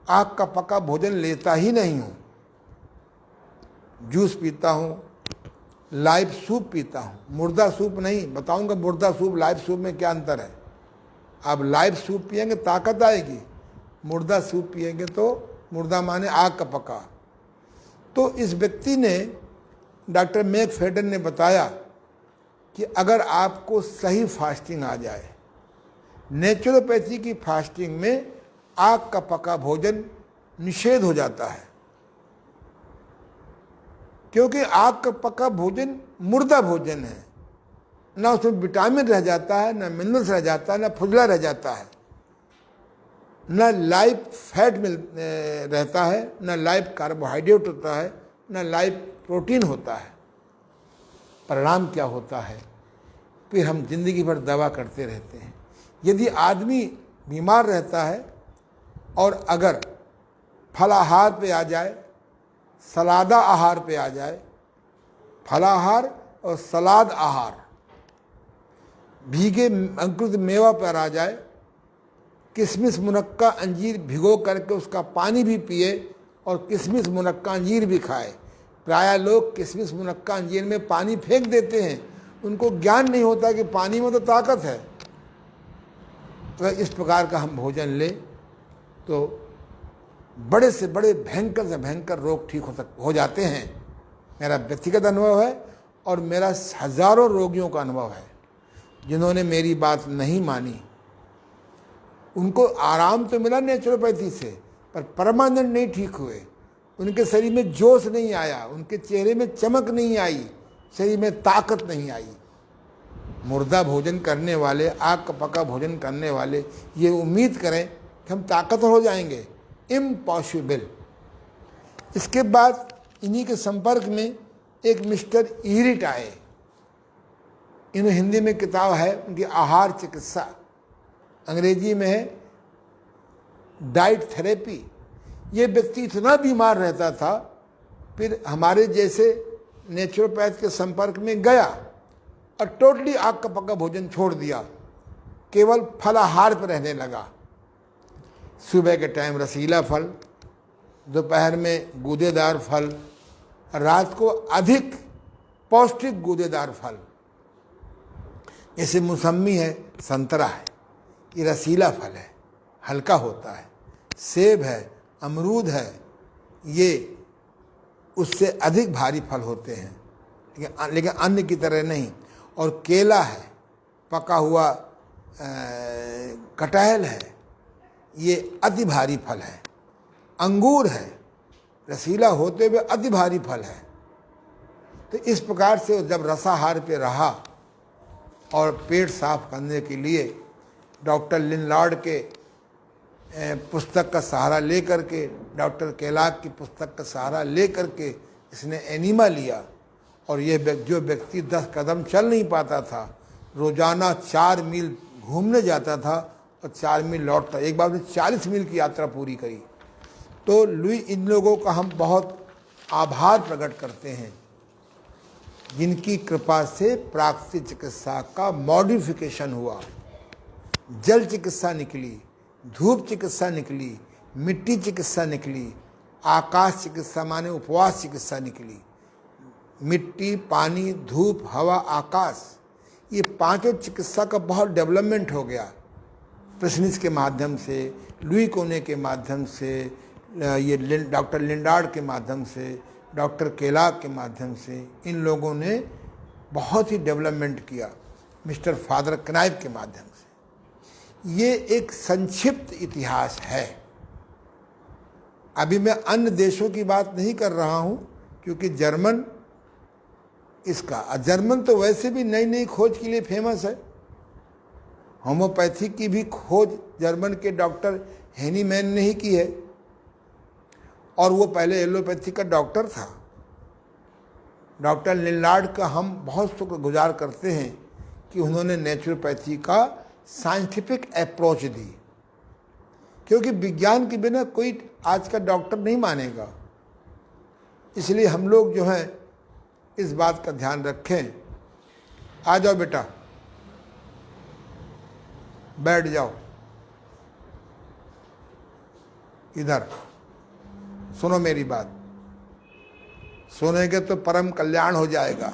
आग का पका भोजन लेता ही नहीं हूँ। जूस पीता हूँ, लाइव सूप पीता हूँ, मुर्दा सूप नहीं। बताऊँगा मुर्दा सूप लाइव सूप में क्या अंतर है। आप लाइव सूप पिएंगे ताकत आएगी, मुर्दा सूप पिएंगे तो मुर्दा माने आग का पका। तो इस व्यक्ति ने, डॉक्टर मैकफेडन ने बताया कि अगर आपको सही फास्टिंग आ जाए, नेचुरोपैथी की फास्टिंग में आग का पका भोजन निषेध हो जाता है, क्योंकि आग का पका भोजन मुर्दा भोजन है। ना उसमें विटामिन रह जाता है, ना मिनरल्स रह जाता है, ना फुजला रह जाता है, ना लाइव फैट रहता है, ना लाइव कार्बोहाइड्रेट होता है, ना लाइव प्रोटीन होता है। परिणाम क्या होता है? फिर हम जिंदगी भर दवा करते रहते हैं। यदि आदमी बीमार रहता है और अगर फलाहार पे आ जाए, सलादा आहार पे आ जाए, फलाहार और सलाद आहार, भीगे अंकुरित मेवा पर आ जाए, किशमिश मुनक्का अंजीर भिगो करके उसका पानी भी पिए और किशमिश मुनक्का अंजीर भी खाए। प्रायः लोग किशमिश मुनक्का अंजीर में पानी फेंक देते हैं, उनको ज्ञान नहीं होता कि पानी में तो ताकत है। तो इस प्रकार का हम भोजन लें तो बड़े से बड़े, भयंकर से भयंकर रोग ठीक हो जाते हैं। मेरा व्यक्तिगत अनुभव है और मेरा हजारों रोगियों का अनुभव है। जिन्होंने मेरी बात नहीं मानी उनको आराम तो मिला नेचुरोपैथी से, पर परमानेंट नहीं ठीक हुए। उनके शरीर में जोश नहीं आया, उनके चेहरे में चमक नहीं आई, शरीर में ताकत नहीं आई। मुर्दा भोजन करने वाले, आग का पका भोजन करने वाले ये उम्मीद करें कि हम ताकतवर हो जाएंगे, इम्पॉसिबल। इसके बाद इन्हीं के संपर्क में एक मिस्टर ईरिट आए। इन्हें हिंदी में किताब है उनकी आहार चिकित्सा, अंग्रेजी में है डाइट थेरेपी। ये व्यक्ति इतना बीमार रहता था, फिर हमारे जैसे नेचुरोपैथ के संपर्क में गया और टोटली आग का पका भोजन छोड़ दिया, केवल फलाहार पर रहने लगा। सुबह के टाइम रसीला फल, दोपहर में गूदेदार फल, रात को अधिक पौष्टिक गूदेदार फल, जैसे मौसम्मी है, संतरा है, ये रसीला फल है, हल्का होता है। सेब है, अमरूद है, ये उससे अधिक भारी फल होते हैं, लेकिन अन्य की तरह नहीं। और केला है, पका हुआ कटहल है, ये अति भारी फल है। अंगूर है, रसीला होते हुए अति भारी फल है। तो इस प्रकार से जब रसाहार पे रहा और पेट साफ करने के लिए डॉक्टर लिनलार्ड के पुस्तक का सहारा लेकर के, डॉक्टर केलाक की पुस्तक का सहारा लेकर के इसने एनीमा लिया। और ये जो व्यक्ति 10 कदम चल नहीं पाता था, रोजाना 4 मील घूमने जाता था और 4 मील लौटता। एक बार उसने 40 मील की यात्रा पूरी करी। तो लुई, इन लोगों का हम बहुत आभार प्रकट करते हैं, जिनकी कृपा से प्राकृतिक चिकित्सा का मॉडिफिकेशन हुआ। जल चिकित्सा निकली, धूप चिकित्सा निकली, मिट्टी चिकित्सा निकली, आकाश चिकित्सा माने उपवास चिकित्सा निकली। मिट्टी, पानी, धूप, हवा, आकाश, ये पांचों चिकित्सा का बहुत डेवलपमेंट हो गया। प्रेसनिस के माध्यम से, लुई कोने के माध्यम से, ये डॉक्टर लिनडार्ड के माध्यम से, डॉक्टर केलाक के माध्यम से, इन लोगों ने बहुत ही डेवलपमेंट किया। मिस्टर फादर क्नाइव के माध्यम से। ये एक संक्षिप्त इतिहास है। अभी मैं अन्य देशों की बात नहीं कर रहा हूँ, क्योंकि जर्मन जर्मन तो वैसे भी नई नई खोज के लिए फेमस है। होम्योपैथी की भी खोज जर्मन के डॉक्टर हेनीमैन ने ही की है, और वो पहले एलोपैथी का डॉक्टर था। डॉक्टर लिनलार्ड का हम बहुत शुक्रगुजार करते हैं कि उन्होंने नेचुरोपैथी का साइंटिफिक अप्रोच दी, क्योंकि विज्ञान के बिना कोई आज का डॉक्टर नहीं मानेगा। इसलिए हम लोग जो हैं इस बात का ध्यान रखें। आ जाओ बेटा, बैठ जाओ, इधर सुनो मेरी बात। सुनेंगे तो परम कल्याण हो जाएगा,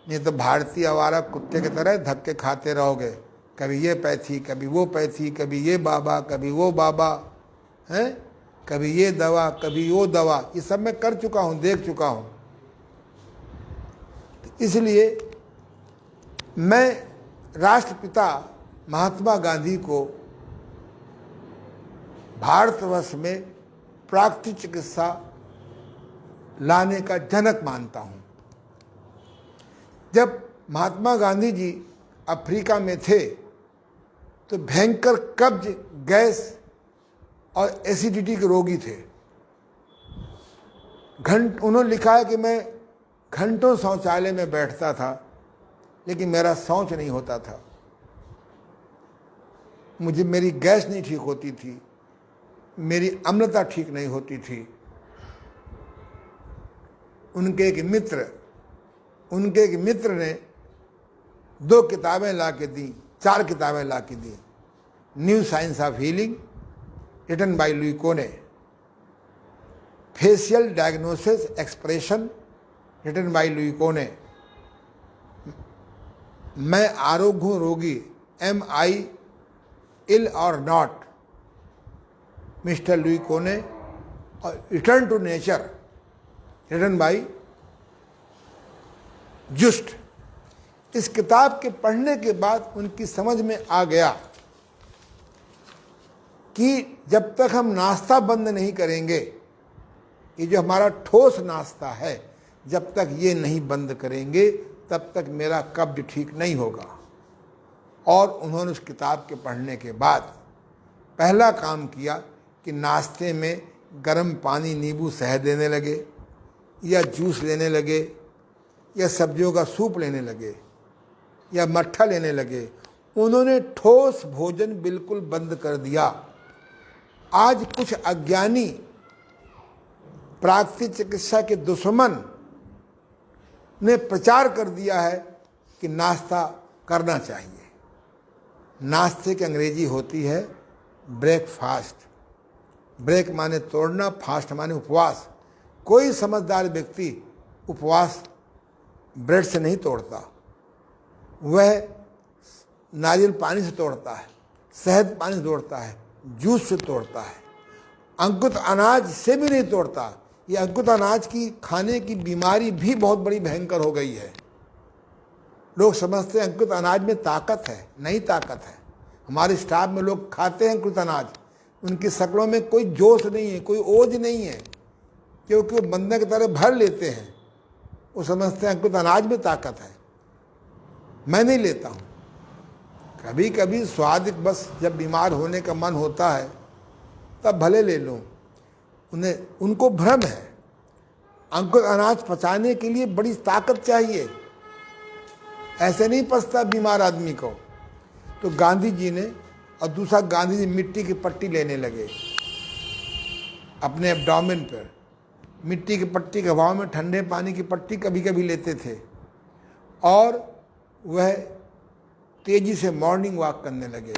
नहीं तो भारतीय आवारा कुत्ते की तरह धक्के खाते रहोगे। कभी ये पैथी, कभी वो पैथी, कभी ये बाबा, कभी वो बाबा, हैं, कभी ये दवा, कभी वो दवा। ये सब मैं कर चुका हूँ, देख चुका हूँ। तो इसलिए मैं राष्ट्रपिता महात्मा गांधी को भारतवर्ष में प्राकृतिक चिकित्सा लाने का जनक मानता हूँ। जब महात्मा गांधी जी अफ्रीका में थे तो भयंकर कब्ज, गैस और एसिडिटी के रोगी थे। उन्होंने लिखा है कि मैं घंटों शौचालय में बैठता था, लेकिन मेरा शौच नहीं होता था। मेरी गैस नहीं ठीक होती थी, मेरी अम्लता ठीक नहीं होती थी। उनके एक मित्र ने 2 किताबें ला के दी, 4 किताबें ला के दी। New science of healing written by Louis Kuhne, facial diagnosis expression written by Louis Kuhne, मैं आरोग्य हूँ रोगी, एम आई इल और नॉट, मिस्टर लुई कोने, और return to nature written by Just. इस किताब के पढ़ने के बाद उनकी समझ में आ गया कि जब तक हम नाश्ता बंद नहीं करेंगे, ये जो हमारा ठोस नाश्ता है, जब तक ये नहीं बंद करेंगे तब तक मेरा कब्ज ठीक नहीं होगा। और उन्होंने उस किताब के पढ़ने के बाद पहला काम किया कि नाश्ते में गर्म पानी, नींबू, शहद लेने लगे, या जूस लेने लगे, या सब्जियों का सूप लेने लगे, या मट्ठा लेने लगे। उन्होंने ठोस भोजन बिल्कुल बंद कर दिया। आज कुछ अज्ञानी प्राकृतिक चिकित्सा के दुश्मन ने प्रचार कर दिया है कि नाश्ता करना चाहिए। नाश्ते की अंग्रेजी होती है ब्रेकफास्ट। ब्रेक माने तोड़ना, फास्ट माने उपवास। कोई समझदार व्यक्ति उपवास ब्रेड से नहीं तोड़ता, वह नारियल पानी से तोड़ता है, शहद पानी से तोड़ता है, जूस से तोड़ता है, अंकुरित अनाज से भी नहीं तोड़ता। ये अंकुरित अनाज की खाने की बीमारी भी बहुत बड़ी भयंकर हो गई है। लोग समझते हैं अंकुरित अनाज में ताकत है, नहीं ताकत है। हमारे स्टाफ में लोग खाते हैं अंकुरित अनाज, उनकी शक्लों में कोई जोश नहीं है, कोई ओज नहीं है, क्योंकि वो बंदर की तरह भर लेते हैं। वो समझते हैं अंकुरित अनाज में ताकत है। मैं नहीं लेता हूँ, कभी कभी स्वाद, बस जब बीमार होने का मन होता है तब भले ले लूँ। उनको भ्रम है। अंकुरित अनाज पचाने के लिए बड़ी ताकत चाहिए, ऐसे नहीं पचता बीमार आदमी को। तो गांधी जी ने, और दूसरा गांधी जी मिट्टी की पट्टी लेने लगे अपने एब्डोमेन पर। मिट्टी की पट्टी के हवा में ठंडे पानी की पट्टी कभी कभी लेते थे, और वह तेजी से मॉर्निंग वॉक करने लगे।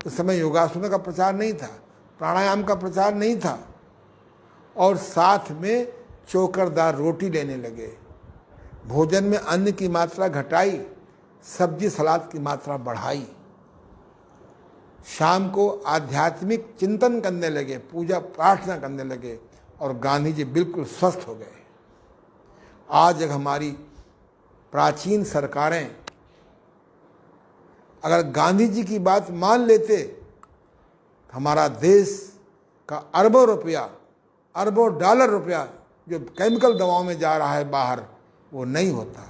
उस समय योगासनों का प्रचार नहीं था, प्राणायाम का प्रचार नहीं था, और साथ में चोकरदार रोटी लेने लगे। भोजन में अन्न की मात्रा घटाई, सब्जी सलाद की मात्रा बढ़ाई। शाम को आध्यात्मिक चिंतन करने लगे, पूजा प्रार्थना करने लगे, और गांधी जी बिल्कुल स्वस्थ हो गए। आज हमारी प्राचीन सरकारें अगर गांधी जी की बात मान लेते, हमारा देश का अरबों रुपया, अरबों डॉलर रुपया जो केमिकल दवाओं में जा रहा है बाहर, वो नहीं होता।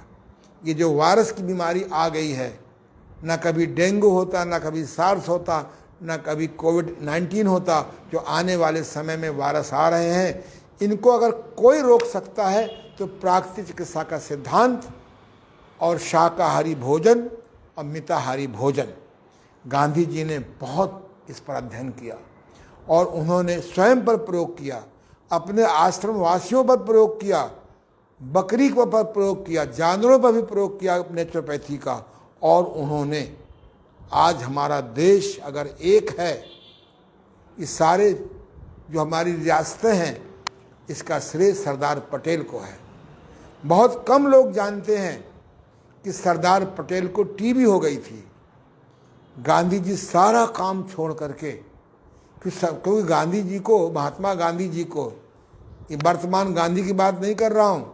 ये जो वायरस की बीमारी आ गई है, ना कभी डेंगू होता, ना कभी सार्स होता, ना कभी कोविड-19 होता, जो आने वाले समय में वायरस आ रहे हैं, इनको अगर कोई रोक सकता है तो प्राकृतिक चिकित्सा का सिद्धांत और शाकाहारी भोजन और मिताहारी भोजन। गांधी जी ने बहुत इस पर अध्ययन किया, और उन्होंने स्वयं पर प्रयोग किया, अपने आश्रम वासियों पर प्रयोग किया, बकरी को पर प्रयोग किया, जानवरों पर भी प्रयोग किया नेचुरोपैथी का। और उन्होंने आज हमारा देश अगर एक है, ये सारे जो हमारी रियासतें हैं, इसका श्रेय सरदार पटेल को है। बहुत कम लोग जानते हैं कि सरदार पटेल को टीबी हो गई थी। गांधी जी सारा काम छोड़ करके, क्योंकि गांधी जी को, महात्मा गांधी जी को, ये वर्तमान गांधी की बात नहीं कर रहा हूँ,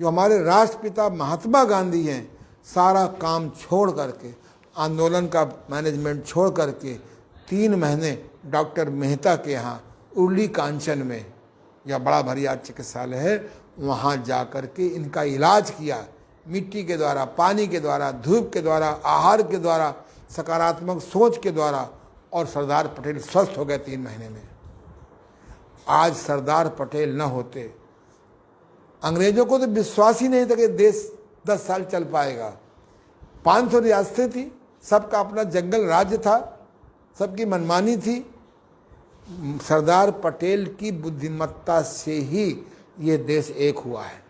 जो हमारे राष्ट्रपिता महात्मा गांधी हैं, सारा काम छोड़ करके, आंदोलन का मैनेजमेंट छोड़ करके 3 महीने डॉक्टर मेहता के यहाँ उर्ली कांचन में, या बड़ा भरिया चिकित्सालय है, वहाँ जा कर के इनका इलाज किया, मिट्टी के द्वारा, पानी के द्वारा, धूप के द्वारा, आहार के द्वारा, सकारात्मक सोच के द्वारा, और सरदार पटेल स्वस्थ हो गए 3 महीने में। आज सरदार पटेल न होते, अंग्रेजों को तो विश्वास ही नहीं था कि देश 10 साल चल पाएगा। 500 रियासतें थी, सबका अपना जंगल राज्य था, सबकी मनमानी थी। सरदार पटेल की बुद्धिमत्ता से ही ये देश एक हुआ है।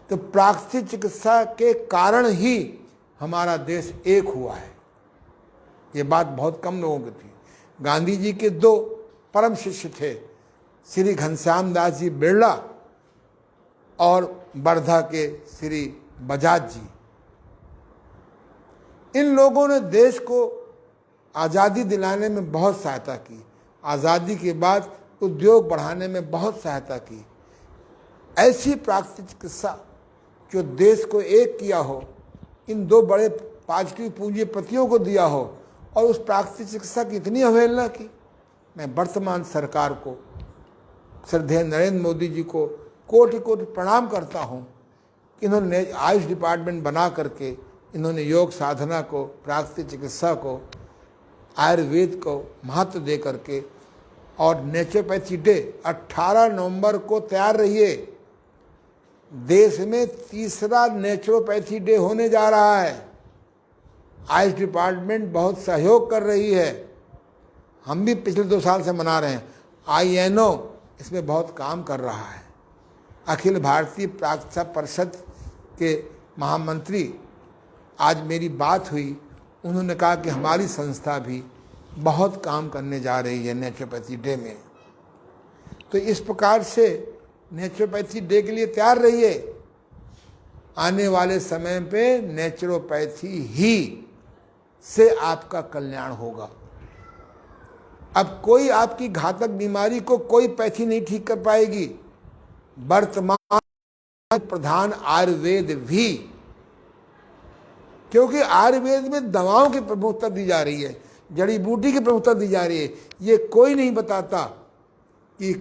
तो प्राकृतिक चिकित्सा के कारण ही हमारा देश एक हुआ है। ये बात बहुत कम लोगों की थी। गांधी जी के 2 परम शिष्य थे, श्री घनश्याम दास जी बिरला और वर्धा के श्री बजाज जी। इन लोगों ने देश को आज़ादी दिलाने में बहुत सहायता की, आज़ादी के बाद उद्योग बढ़ाने में बहुत सहायता की। ऐसी प्राकृतिक चिकित्सा जो देश को एक किया हो, इन 2 बड़े पाजिटिव पूंजीपतियों को दिया हो, और उस प्राकृतिक चिकित्सा की इतनी अवहेलना की। मैं वर्तमान सरकार को, श्रद्धेय नरेंद्र मोदी जी को कोटि कोटि प्रणाम करता हूँ। इन्होंने आयुष डिपार्टमेंट बना करके इन्होंने योग साधना को, प्राकृतिक चिकित्सा को, आयुर्वेद को महत्व दे करके, और नेचुरोपैथी डे 18 नवंबर को तैयार रहिए। देश में 3रा नेचुरोपैथी डे होने जा रहा है। आयुष डिपार्टमेंट बहुत सहयोग कर रही है, हम भी पिछले 2 साल से मना रहे हैं। INO इसमें बहुत काम कर रहा है। अखिल भारतीय चिकित्सा परिषद के महामंत्री, आज मेरी बात हुई, उन्होंने कहा कि हमारी संस्था भी बहुत काम करने जा रही है नेचुरोपैथी डे में। तो इस प्रकार से नेचुरोपैथी डे के लिए तैयार रहिए। आने वाले समय पे नेचुरोपैथी ही से आपका कल्याण होगा। अब कोई आपकी घातक बीमारी को कोई पैथी नहीं ठीक कर पाएगी। वर्तमान प्रधान आयुर्वेद भी, क्योंकि आयुर्वेद में दवाओं की प्रमुखता दी जा रही है, जड़ी बूटी की प्रमुखता दी जा रही है। ये कोई नहीं बताता कि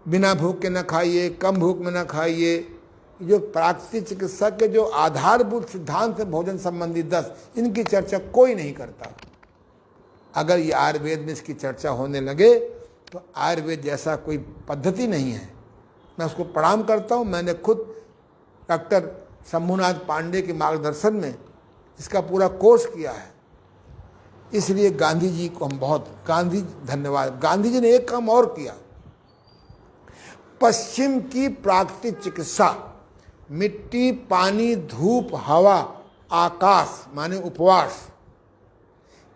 बिना भूख के न खाइए, कम भूख में न खाइए। जो प्राकृतिक चिकित्सा के जो आधारभूत सिद्धांत है भोजन संबंधी 10, इनकी चर्चा कोई नहीं करता। अगर ये आयुर्वेद में इसकी चर्चा होने लगे तो आयुर्वेद जैसा कोई पद्धति नहीं है। मैं उसको प्रणाम करता हूँ। मैंने खुद डॉक्टर शंभुनाथ पांडे के मार्गदर्शन में इसका पूरा कोर्स किया है। इसलिए गांधी जी को हम बहुत धन्यवाद। गांधी जी ने एक काम और किया, पश्चिम की प्राकृतिक चिकित्सा, मिट्टी, पानी, धूप, हवा, आकाश माने उपवास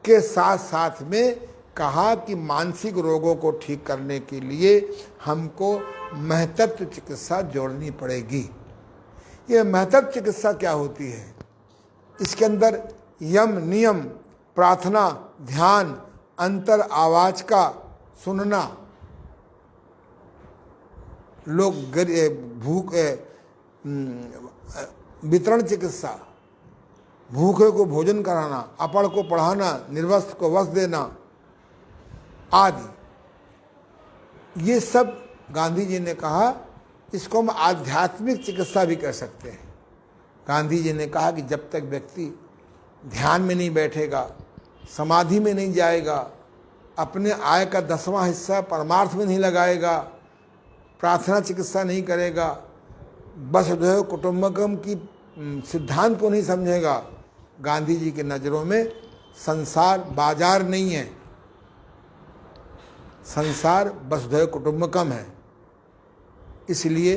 के साथ साथ में कहा कि मानसिक रोगों को ठीक करने के लिए हमको महतत्व चिकित्सा जोड़नी पड़ेगी। ये महतत्व चिकित्सा क्या होती है? इसके अंदर यम, नियम, प्रार्थना, ध्यान, अंतर आवाज का सुनना, लोग भूख वितरण चिकित्सा, भूखे को भोजन कराना, अपड़ को पढ़ाना, निर्वस्त्र को वस्त्र देना आदि, ये सब गांधी जी ने कहा इसको हम आध्यात्मिक चिकित्सा भी कर सकते हैं। गांधी जी ने कहा कि जब तक व्यक्ति ध्यान में नहीं बैठेगा, समाधि में नहीं जाएगा, अपने आय का 10वां हिस्सा परमार्थ में नहीं लगाएगा, प्रार्थना चिकित्सा नहीं करेगा, वसुधैव कुटुंबकम की सिद्धांत को नहीं समझेगा, गांधी जी की नज़रों में संसार बाजार नहीं है, संसार वसुधैव कुटुंबकम है। इसलिए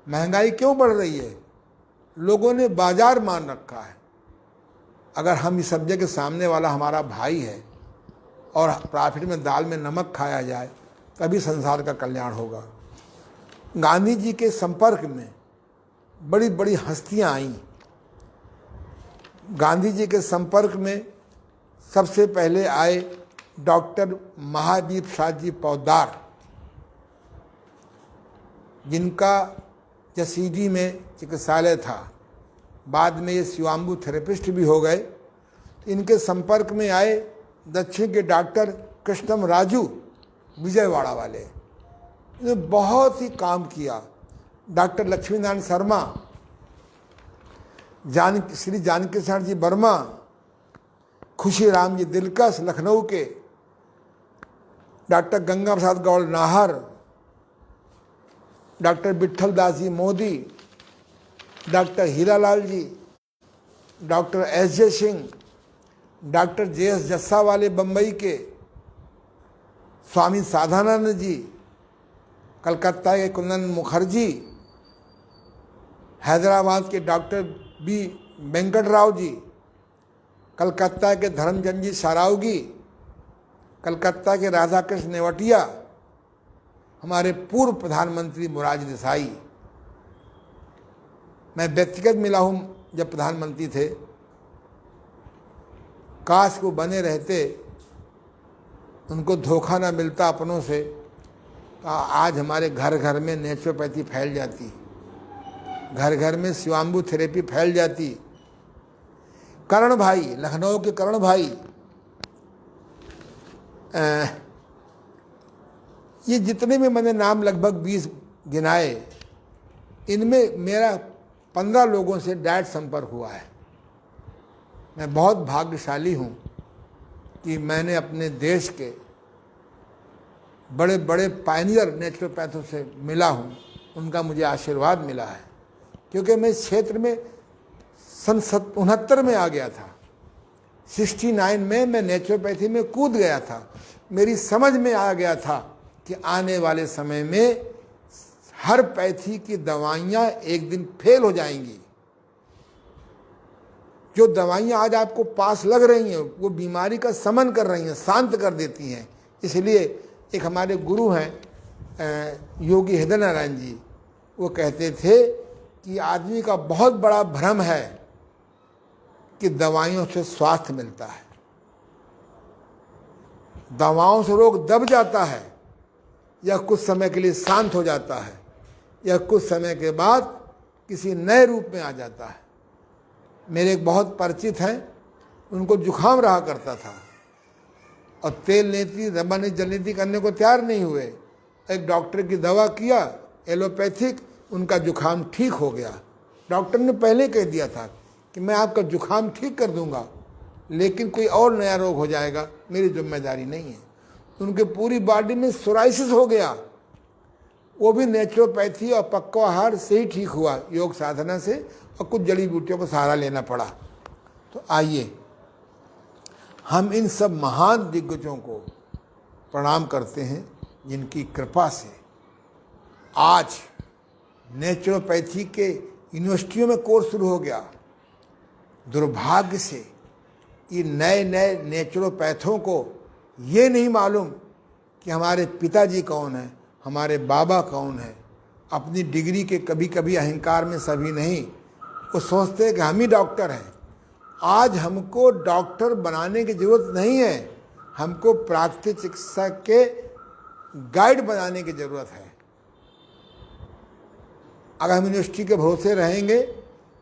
महंगाई क्यों बढ़ रही है? लोगों ने बाजार मान रखा है। अगर हम इस सब्जे के सामने वाला हमारा भाई है और प्रॉफिट में दाल में नमक खाया जाए तभी संसार का कल्याण होगा। गांधी जी के संपर्क में बड़ी बड़ी हस्तियां आईं। गांधी जी के संपर्क में सबसे पहले आए डॉक्टर महावीर प्रसाद जी पोद्दार, जिनका जसीडी में चिकित्सालय था। बाद में ये शिवाम्बू थेरेपिस्ट भी हो गए। तो इनके संपर्क में आए दक्षिण के डॉक्टर कृष्णम राजू, विजयवाड़ा वाले, इन्होंने बहुत ही काम किया। डॉक्टर लक्ष्मीनारायण शर्मा, श्री जानकी प्रसाद जी वर्मा, खुशी राम जी दिलकश लखनऊ के, doctor Ganga Prasad Gaur Nahar, doctor Vitthal Das ji Modi, doctor Hiralal ji, doctor S J. Singh, doctor J S. Jassa वाले बम्बई के, स्वामी साधानंद जी, कलकत्ता के कुंदन मुखर्जी, हैदराबाद के डॉक्टर बी वेंकटराव जी, कलकत्ता के धर्मचंद जी सारावगी, कलकत्ता के राधाकृष्ण नेवटिया, हमारे पूर्व प्रधानमंत्री मोरारजी देसाई। मैं व्यक्तिगत मिला हूँ जब प्रधानमंत्री थे। काश को बने रहते, उनको धोखा ना मिलता अपनों से, आज हमारे घर घर में नेचुरोपैथी फैल जाती, घर घर में शिवाम्बू थेरेपी फैल जाती। करण भाई, लखनऊ के करण भाई, ये जितने भी मैंने नाम लगभग 20 गिनाए, इनमें मेरा 15 लोगों से डायरेक्ट संपर्क हुआ है। मैं बहुत भाग्यशाली हूँ कि मैंने अपने देश के बड़े बड़े पायनियर नेचुरोपैथों से मिला हूँ, उनका मुझे आशीर्वाद मिला है। क्योंकि मैं इस क्षेत्र में सन 69 में आ गया था, 69 में मैं नेचुरोपैथी में कूद गया था। मेरी समझ में आ गया था कि आने वाले समय में हर पैथी की दवाइयाँ एक दिन फेल हो जाएंगी। जो दवाइयाँ आज आपको पास लग रही हैं वो बीमारी का शमन कर रही हैं, शांत कर देती हैं। इसलिए एक हमारे गुरु हैं योगी हृदय नारायण जी, वो कहते थे कि आदमी का बहुत बड़ा भ्रम है कि दवाइयों से स्वास्थ्य मिलता है। दवाओं से रोग दब जाता है या कुछ समय के लिए शांत हो जाता है या कुछ समय के बाद किसी नए रूप में आ जाता है। मेरे एक बहुत परिचित हैं, उनको जुखाम रहा करता था और तेल नीति रबानी जल नीति करने को तैयार नहीं हुए। एक डॉक्टर की दवा किया एलोपैथिक, उनका जुखाम ठीक हो गया। डॉक्टर ने पहले कह दिया था कि मैं आपका जुखाम ठीक कर दूंगा, लेकिन कोई और नया रोग हो जाएगा, मेरी जिम्मेदारी नहीं है। उनके पूरी बॉडी में सोराइसिस हो गया, वो भी नेचुरोपैथी और पक्का आहार से ही ठीक हुआ, योग साधना से, और कुछ जड़ी बूटियों को सहारा लेना पड़ा। तो आइए हम इन सब महान दिग्गजों को प्रणाम करते हैं जिनकी कृपा से आज नेचुरोपैथी के यूनिवर्सिटियों में कोर्स शुरू हो गया। दुर्भाग्य से ये नए नए नेचुरोपैथों को ये नहीं मालूम कि हमारे पिताजी कौन हैं, हमारे बाबा कौन हैं। अपनी डिग्री के कभी कभी अहंकार में सभी नहीं, वो सोचते हैं कि हम ही डॉक्टर हैं। आज हमको डॉक्टर बनाने की ज़रूरत नहीं है, हमको प्राकृतिक चिकित्सा के गाइड बनाने की ज़रूरत है। अगर हम यूनिवर्सिटी के भरोसे रहेंगे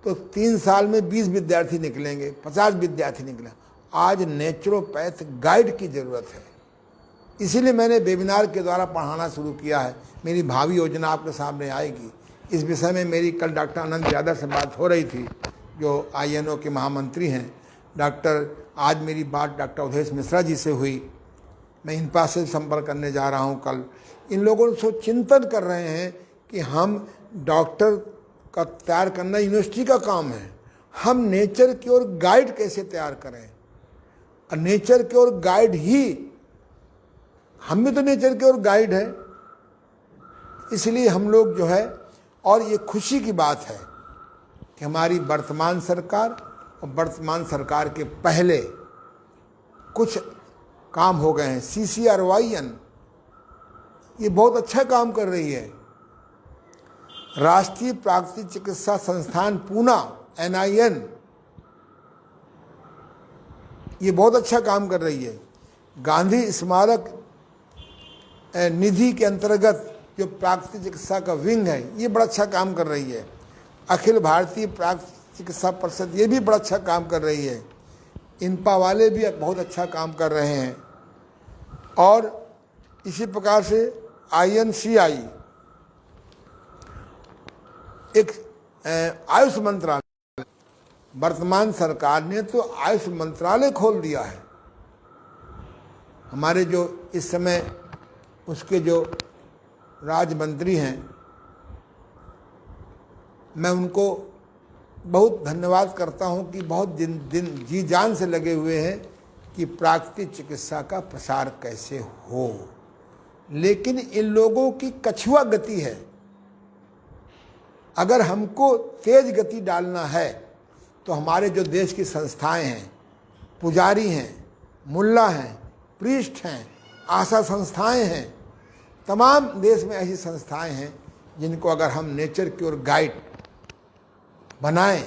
तो 3 साल में 20 विद्यार्थी निकलेंगे, 50 विद्यार्थी निकलेंगे। आज नेचुरोपैथ गाइड की ज़रूरत है। इसीलिए मैंने वेबिनार के द्वारा पढ़ाना शुरू किया है। मेरी भावी योजना आपके सामने आएगी। इस विषय में मेरी कल डॉक्टर आनंद यादव से बात हो रही थी, जो INO के महामंत्री हैं। आज मेरी बात डॉक्टर उदेश मिश्रा जी से हुई। मैं इन पास से संपर्क करने जा रहा हूँ कल। इन लोगों से चिंतन कर रहे हैं कि हम डॉक्टर का तैयार करना यूनिवर्सिटी का काम है, हम नेचर की ओर गाइड कैसे तैयार करें। और नेचर की ओर गाइड ही, हम भी तो नेचर की ओर गाइड है। इसलिए हम लोग जो है, और ये खुशी की बात है कि हमारी वर्तमान सरकार और वर्तमान सरकार के पहले कुछ काम हो गए हैं। CCRYN ये बहुत अच्छा काम कर रही है। राष्ट्रीय प्राकृतिक चिकित्सा संस्थान पूना NIN ये बहुत अच्छा काम कर रही है। गांधी स्मारक निधि के अंतर्गत जो प्राकृतिक चिकित्सा का विंग है, ये बड़ा अच्छा काम कर रही है। अखिल भारतीय प्राकृतिक चिकित्सा परिषद ये भी बड़ा अच्छा काम कर रही है। इनपा वाले भी बहुत अच्छा काम कर रहे हैं। और इसी प्रकार से INCI एक आयुष मंत्रालय, वर्तमान सरकार ने तो आयुष मंत्रालय खोल दिया है। हमारे जो इस समय उसके जो राज्य मंत्री हैं, मैं उनको बहुत धन्यवाद करता हूं कि बहुत दिन जी जान से लगे हुए हैं कि प्राकृतिक चिकित्सा का प्रसार कैसे हो। लेकिन इन लोगों की कछुआ गति है। अगर हमको तेज गति डालना है तो हमारे जो देश की संस्थाएं हैं, पुजारी हैं, मुल्ला हैं, प्रीस्ट हैं, आशा संस्थाएं हैं, तमाम देश में ऐसी संस्थाएं हैं जिनको अगर हम नेचर की ओर गाइड बनाएं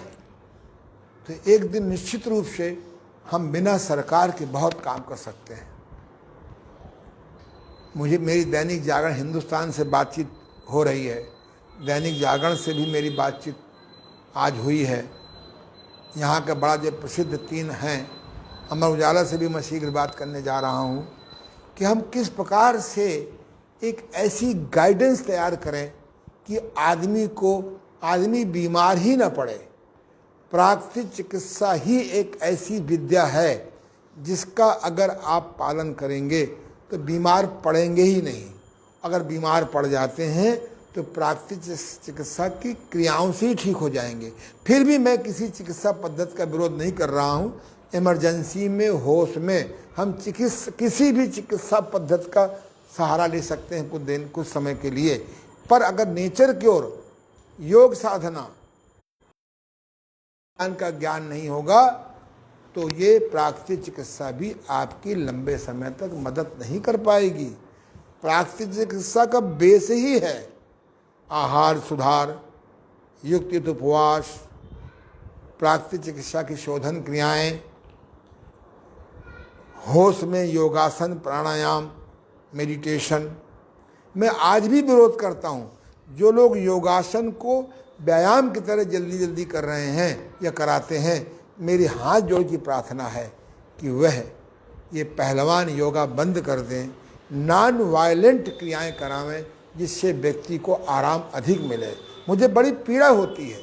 तो एक दिन निश्चित रूप से हम बिना सरकार के बहुत काम कर सकते हैं। मेरी दैनिक जागरण हिंदुस्तान से बातचीत हो रही है, दैनिक जागरण से भी मेरी बातचीत आज हुई है। यहाँ के बड़ा जो प्रसिद्ध 3 हैं, अमर उजाला से भी मैं शीघ्र बात करने जा रहा हूँ कि हम किस प्रकार से एक ऐसी गाइडेंस तैयार करें कि आदमी बीमार ही ना पड़े। प्राकृतिक चिकित्सा ही एक ऐसी विद्या है जिसका अगर आप पालन करेंगे तो बीमार पड़ेंगे ही नहीं। अगर बीमार पड़ जाते हैं तो प्राकृतिक चिकित्सा की क्रियाओं से ही ठीक हो जाएंगे। फिर भी मैं किसी चिकित्सा पद्धति का विरोध नहीं कर रहा हूँ। इमरजेंसी में, होश में हम किसी भी चिकित्सा पद्धति का सहारा ले सकते हैं कुछ समय के लिए। पर अगर नेचर की ओर योग साधना का ज्ञान नहीं होगा तो ये प्राकृतिक चिकित्सा भी आपकी लंबे समय तक मदद नहीं कर पाएगी। प्राकृतिक चिकित्सा का बेस ही है आहार सुधार, युक्त उपवास, प्राकृतिक चिकित्सा की शोधन क्रियाएं, होश में योगासन, प्राणायाम, मेडिटेशन। मैं आज भी विरोध करता हूँ जो लोग योगासन को व्यायाम की तरह जल्दी जल्दी कर रहे हैं या कराते हैं। मेरी हाथ जोड़ की प्रार्थना है कि वह ये पहलवान योगा बंद कर दें, नॉन वायलेंट क्रियाएं करावें, जिससे व्यक्ति को आराम अधिक मिले। मुझे बड़ी पीड़ा होती है।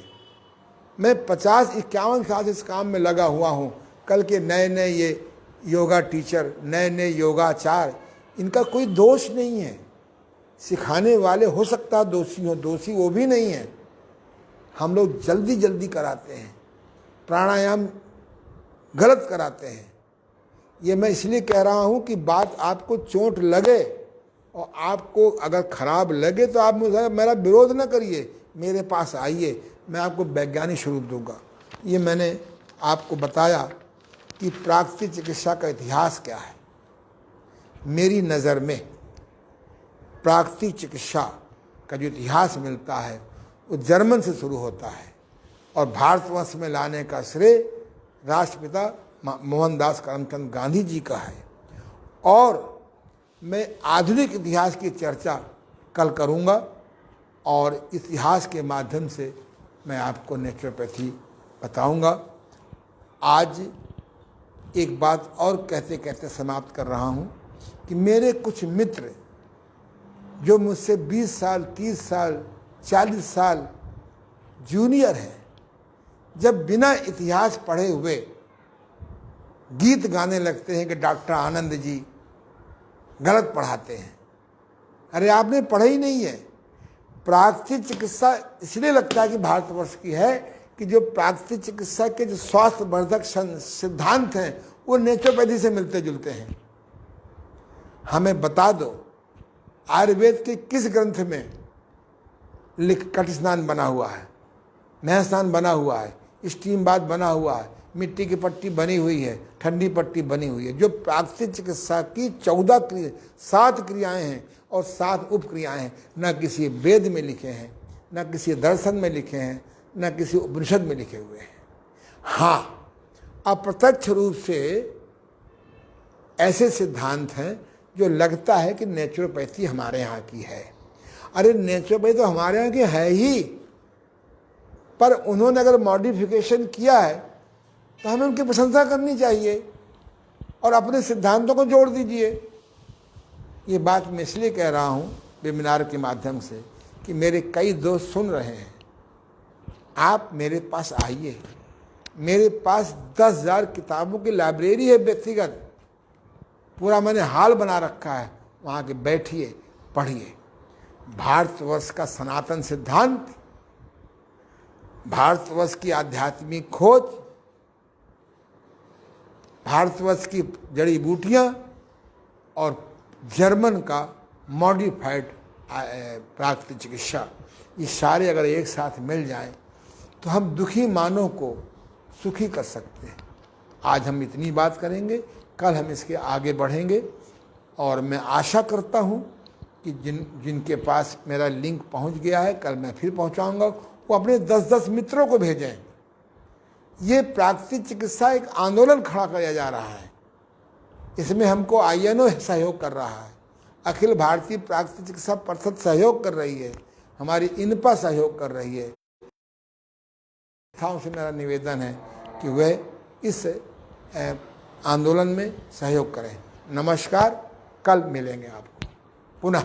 मैं 50-51 साल से इस काम में लगा हुआ हूँ। कल के नए नए ये योगा टीचर, नए नए योगाचार, इनका कोई दोष नहीं है। सिखाने वाले हो सकता दोषी हो, दोषी वो भी नहीं है। हम लोग जल्दी जल्दी कराते हैं, प्राणायाम गलत कराते हैं। ये मैं इसलिए कह रहा हूँ कि बात आपको चोट लगे और आपको अगर खराब लगे तो आप मुझे मेरा विरोध न करिए, मेरे पास आइए, मैं आपको वैज्ञानिक स्वरूप दूंगा। ये मैंने आपको बताया कि प्राकृतिक चिकित्सा का इतिहास क्या है। मेरी नज़र में प्राकृतिक चिकित्सा का जो इतिहास मिलता है वो जर्मन से शुरू होता है और भारतवर्ष में लाने का श्रेय राष्ट्रपिता मोहनदास करमचंद गांधी जी का है। और मैं आधुनिक इतिहास की चर्चा कल करूंगा और इतिहास के माध्यम से मैं आपको नेचुरोपैथी बताऊंगा। आज एक बात और कहते कहते समाप्त कर रहा हूं कि मेरे कुछ मित्र जो मुझसे 20 साल, 30 साल, 40 साल जूनियर हैं, जब बिना इतिहास पढ़े हुए गीत गाने लगते हैं कि डॉक्टर आनंद जी गलत पढ़ाते हैं। अरे आपने पढ़ा ही नहीं है। प्राकृतिक चिकित्सा इसलिए लगता है कि भारतवर्ष की है कि जो प्राकृतिक चिकित्सा के जो स्वास्थ्यवर्धक सिद्धांत हैं वो नेचुरोपैथी से मिलते जुलते हैं। हमें बता दो आयुर्वेद के किस ग्रंथ में कट स्नान बना हुआ है, नह स्नान बना हुआ है, स्टीम बाथ बना हुआ है, मिट्टी की पट्टी बनी हुई है, ठंडी पट्टी बनी हुई है। जो प्राकृतिक चिकित्सा की 7 क्रियाएं हैं और 7 उपक्रियाएं हैं, न किसी वेद में लिखे हैं, न किसी दर्शन में लिखे हैं, न किसी उपनिषद में लिखे हुए हैं। हाँ, अप्रत्यक्ष रूप से ऐसे सिद्धांत हैं जो लगता है कि नेचुरोपैथी हमारे यहाँ की है। अरे नेचुरोपैथी तो हमारे यहाँ की है ही, पर उन्होंने अगर मॉडिफिकेशन किया है तो हमें उनकी प्रशंसा करनी चाहिए और अपने सिद्धांतों को जोड़ दीजिए। ये बात मैं इसलिए कह रहा हूँ वेबिनार के माध्यम से कि मेरे कई दोस्त सुन रहे हैं। आप मेरे पास आइए, मेरे पास 10,000 किताबों की लाइब्रेरी है व्यक्तिगत, पूरा मैंने हाल बना रखा है, वहाँ के बैठिए, पढ़िए। भारतवर्ष का सनातन सिद्धांत, भारतवर्ष की आध्यात्मिक खोज, भारतवर्ष की जड़ी बूटियाँ और जर्मन का मॉडिफाइड प्राकृतिक चिकित्सा, ये सारे अगर एक साथ मिल जाएं तो हम दुखी मानव को सुखी कर सकते हैं। आज हम इतनी बात करेंगे, कल हम इसके आगे बढ़ेंगे और मैं आशा करता हूँ कि जिनके पास मेरा लिंक पहुँच गया है, कल मैं फिर पहुँचाऊँगा, वो अपने 10-10 मित्रों को भेजें। ये प्राकृतिक चिकित्सा एक आंदोलन खड़ा किया जा रहा है। इसमें हमको INO सहयोग कर रहा है, अखिल भारतीय प्राकृतिक चिकित्सा परिषद सहयोग कर रही है, हमारी INPA सहयोग कर रही है। से मेरा निवेदन है कि वह इस आंदोलन में सहयोग करें। नमस्कार, कल मिलेंगे आपको पुनः।